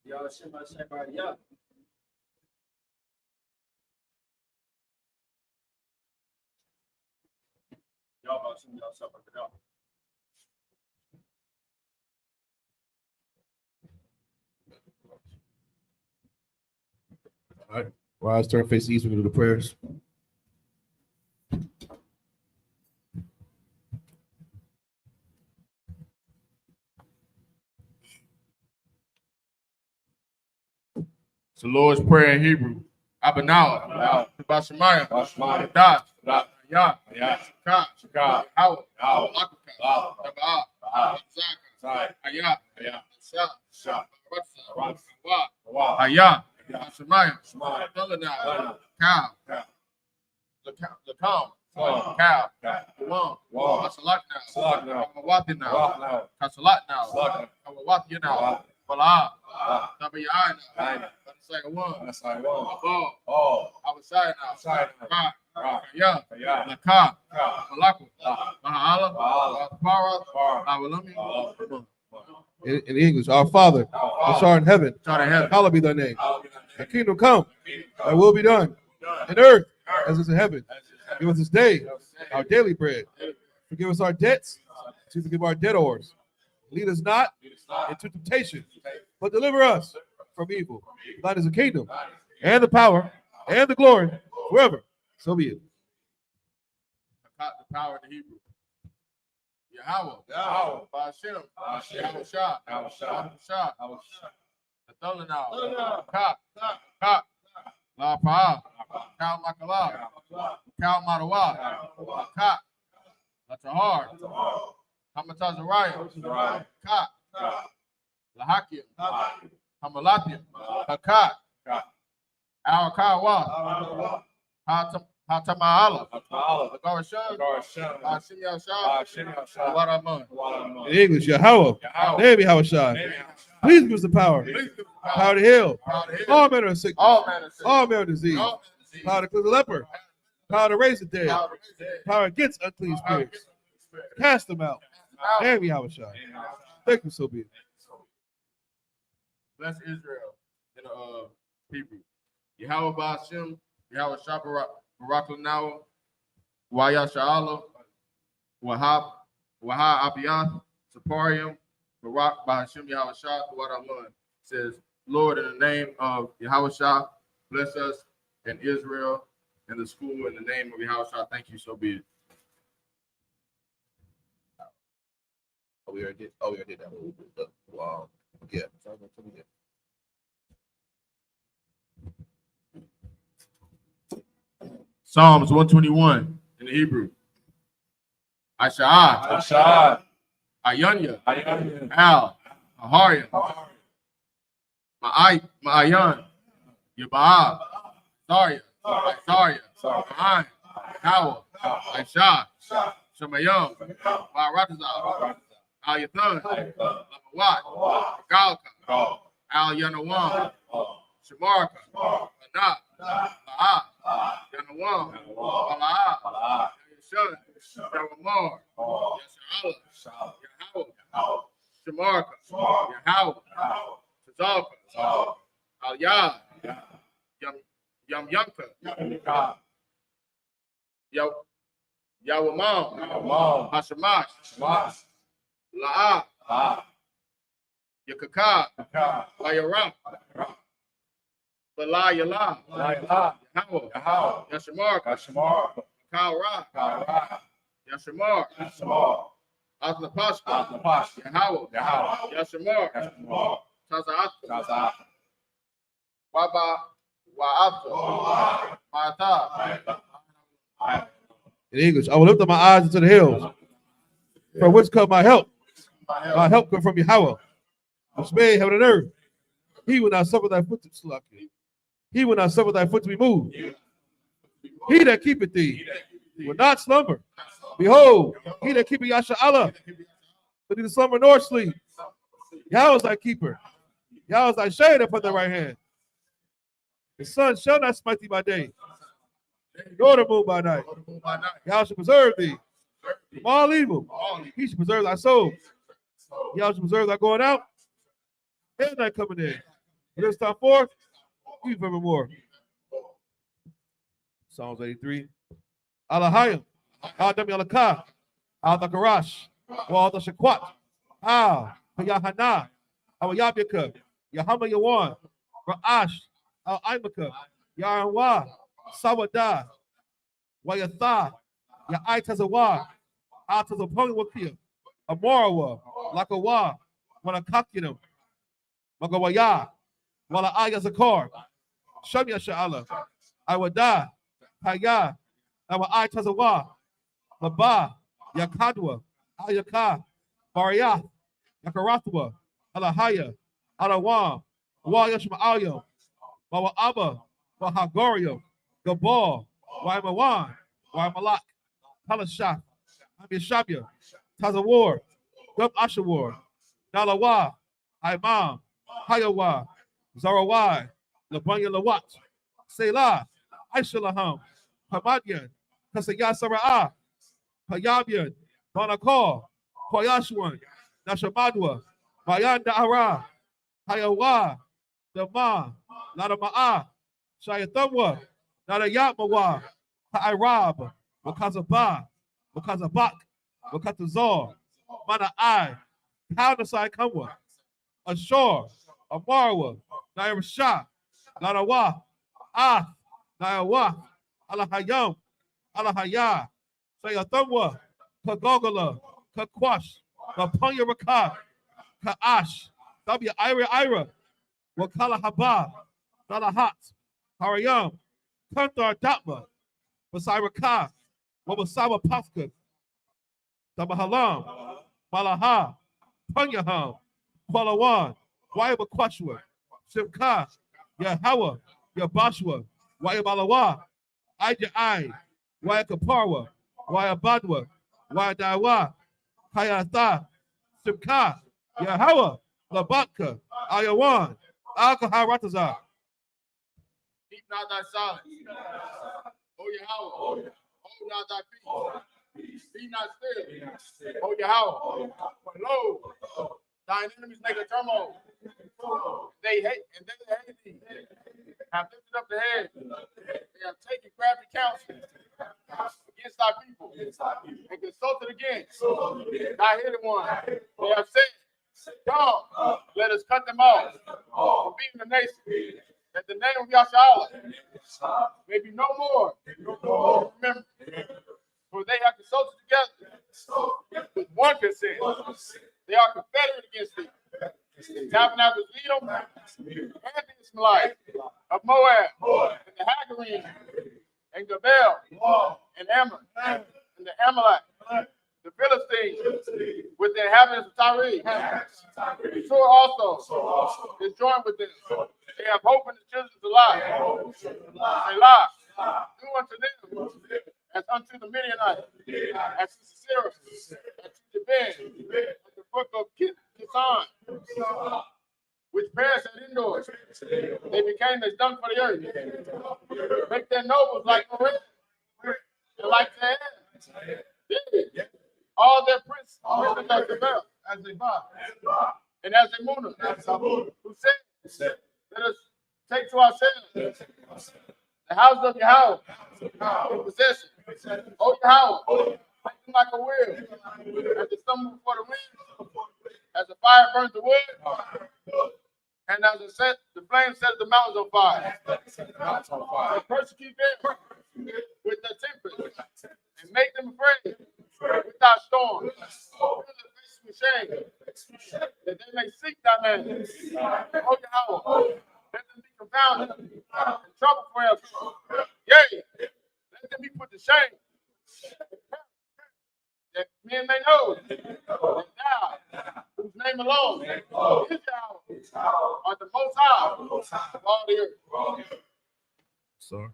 Yahweh Shem Yahshua Barak Yah. Yahweh Shem Yahshua Barak Yah. All right. Rise, turn, face east. We do the prayers. It's the Lord's Prayer in Hebrew. Abanawa. Bashamayah. Bashamayah. Dash. Dash. Yah. Yah. Shakah. Howard. Akaka. Tabah. Zai. Ayah. Ayah. Shah. Shah. Ratsa. Wa. Wa. Ayah. Bashamayah. Shemaiah. Dulana. Cow. Cow. The calm. Cow. Cow. Cow. Wong. Wong. Salak now. Salak now. Awawati now. Wa now. Kasalat now. Salak Awawati now. Wa. Bala. Ah. Tabi'ai now. Aina. Second one. That's how I want. Ball. Oh. Outside now. Outside now. Right. Yeah. Yeah. Laka. Cow. Malaku. Ah. Mahala. Bahala. Para. Bar. Awalumi. In English, our Father, which art in heaven, Start in heaven. hallowed be thy name. I'll be Thy kingdom come, thy will be done in earth as it is in heaven. Give us this day our daily bread. Forgive us our debts, as we forgive our debtors. Lead us not into temptation, but deliver us from evil. Thine is the kingdom, and the power, and the glory, forever. So be it. The power in the Hebrew. Yahweh. Yahweh. Ba'ashem. Ba'ashem. Yahweh Shah. Yahweh Shah. Shah. I was shot. Atholinau. Ka. Ka. La Pa'a. Kal Makala. Kal Madawa. Ka. La Tahar. Hamatazariah. Ka. La Hakim. Hamalatim. Hakat. Al Kawa. Hatama'ala. Agarashah. Ba'ashem Yahshua. Waraman. In English, Yahweh, name Yahweh. Please give us the power. Power to heal all manner of sickness, all manner of disease. Power to cleanse the leper. Power to raise the dead. Power against unclean spirits. Cast them out. Name Yahweh. Thank you, so be it. Bless Israel in Hebrew. Yahweh Ba'ashem, Yahweh Shabbat, Barak Lanawa, Waya Sha'ala, Wahab Abiyath, Saparium, Barak Ba'ashem Yahweh Shah, Wadaman. Says, Lord, in the name of Yahweh Shah, bless us in Israel and the school in the name of Yahweh Shah. Thank you, so be it. We already did that. Wow. Yeah. Psalms 121 in the Hebrew. Asha'ah, Ashad. Ayanya, Ayanya. Al, Aharia, Ma'ayan, Yaba'ah, Saria, Ma'an, Kawa, Aisha, Shemayam, Ba'aratazah, Al Yathan, Lamawat, Galka, Al Yanawam, Shamarka, Anat, La'ah, Yanawam, Bala'ah, Yashun, Shawamar, Yashala, Yahweh, Shamarka, Yahweh, Tazalka, Al Yad, Yam Yamka, Yawamam, Hashamash, La'ah, Yakaka, Bayaram, Bala Yala, Yahweh, Yashamar, Kara, Yashamar, Aslapashka, Yahweh, Yashamar, Tazaat, Waba, Wa'afta, Mata. In English, I will lift up my eyes into the hills. From whence come my help? My help comes from Yahweh, which made heaven and earth. He will not suffer thy foot to slap you. He will not suffer thy foot to be moved. He that keepeth thee will not slumber. Behold, he that keepeth Yasha Allah will neither slumber nor sleep. Yahweh is thy keeper. Yahweh is thy shade upon thy right hand. The sun shall not smite thee by day, nor the moon by night. Yahweh shall preserve thee from all evil. He shall preserve thy soul. Yahweh shall preserve thy going out and thy coming in. From this time forth, even forevermore. Psalms 83. Alahayim, Adam Yalakah, Al Dakarash, Wal Dashakwat, Al Yahana, Al Yabika, Yahama Yawan, Ra'ash, Al Imaka, Yaranwa, Sawada, Wayatha, Ya'ai Tazawa, Al Tazapong Wakia, Amorawa, Lakawa, Wanakakinum, Magawaya, Wala Ayazakar, Shamya Sha'ala, I would die, Haya, I Tazawa, Maba, Yakadwa, Ayaka, Bariyah, Yakarathwa, Alahaya, Alawam, Wayashma'ayo, Wawa Abba, Wahagorio, Gabal, Waimawan, Waimalak, Kalashah, Amishabya, Tazawar, Gub Ashawar, Nalawa, Imam, Hayawa, Zarawai, Labanya Lawat, Selah, Aishalaham, Hamadyan, Kasaya Sara'ah, Hayabyan, Banakor, Koyashwan, Nashamadwa, Mayan Da'ara, Hayawa, Dama, Nadama'a, Shayathamwa, Nadayatmawa, Ha'irab, Wakazabah, Wakazabak, Wakatazor, Mana'ai, Kaunasai Kamwa, Ashore, Amarwa, Nairashah, Nadawa, Nayawa, Alahayam, Alahaya, Sayathamwa, Kagogala, Kakwash, Kapanya Raka, Kaash, W. Ira, Wakala Haba, Dalahat, Harayam, Kantar Datma, Basiraka, Wabasawa Paska, Damahalam, Malaha, Panyaham, Palawan, Wayaba Kwashwa, Shimka, Yahawa, Yabashwa, Wayabalawa, Ajai, Wayakaparwa, Wayabadwa, Wayadawa, Hayatha, Shimka, Yahawa, Labatka, Ayawan, Alkaharataza. Keep not thy silence. O Yahweh, hold not thy peace. Be not still. O Yahweh, for lo, thine enemies make a turmoil. They hate thee. Have lifted up the head. They have taken crafty counsel against thy people and consulted against thy hidden one. They have said, come, let us cut them off from being the nation, that the name of Yahshua may be no more. Remember, for they have consulted together with one consent. They are confederate against thee. Tabernacles Edom and the Ishmaelites of Moab and the Hagarenes and Gabel and Ammon and the Amalek, the Philistines with the inhabitants of Tyre. Sure also is joined with them. They have hope in the children of life. They lie. Do unto them as unto the Midianites, as to Sisera, as to Jabin, at the brook of Kisan, which perished at indoors. They became as dung for the earth. Make their nobles like Morin, and like their head. All their princes as they bell, as they bow, and as they moon, who said, let us take to ourselves the house of Yahweh in possession, Oh, Yahweh, make them like a wheel. As the stumble before the wind, as the fire burns the wood, and as the flame sets the mountains on fire. So persecute them with the tempest, and make them afraid without storm. Fill their faces with shame, that they may seek thy name. Oh, Yahweh, let them be confounded and trouble forever. Yea, let them be put to shame, that men may know that thou, whose name alone is Yahweh, art the most high of all the earth. Sir.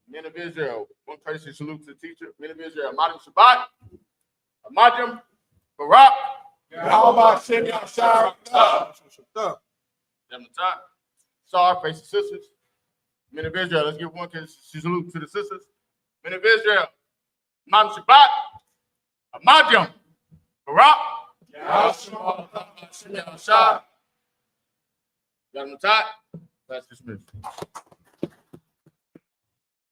Men of Israel, one courtesy salute to the teacher. Men of Israel, Madam Shabbat, Amadjam, Barak, Yahweh Shem Yahshua. them the time. Sorry, face the sisters. Men of Israel, let's give one courtesy salute to the sisters. Men of Israel, Madam Shabbat, Amadjam, Barak, Yahweh Shem Yahshua. Got them tight. That's dismissed.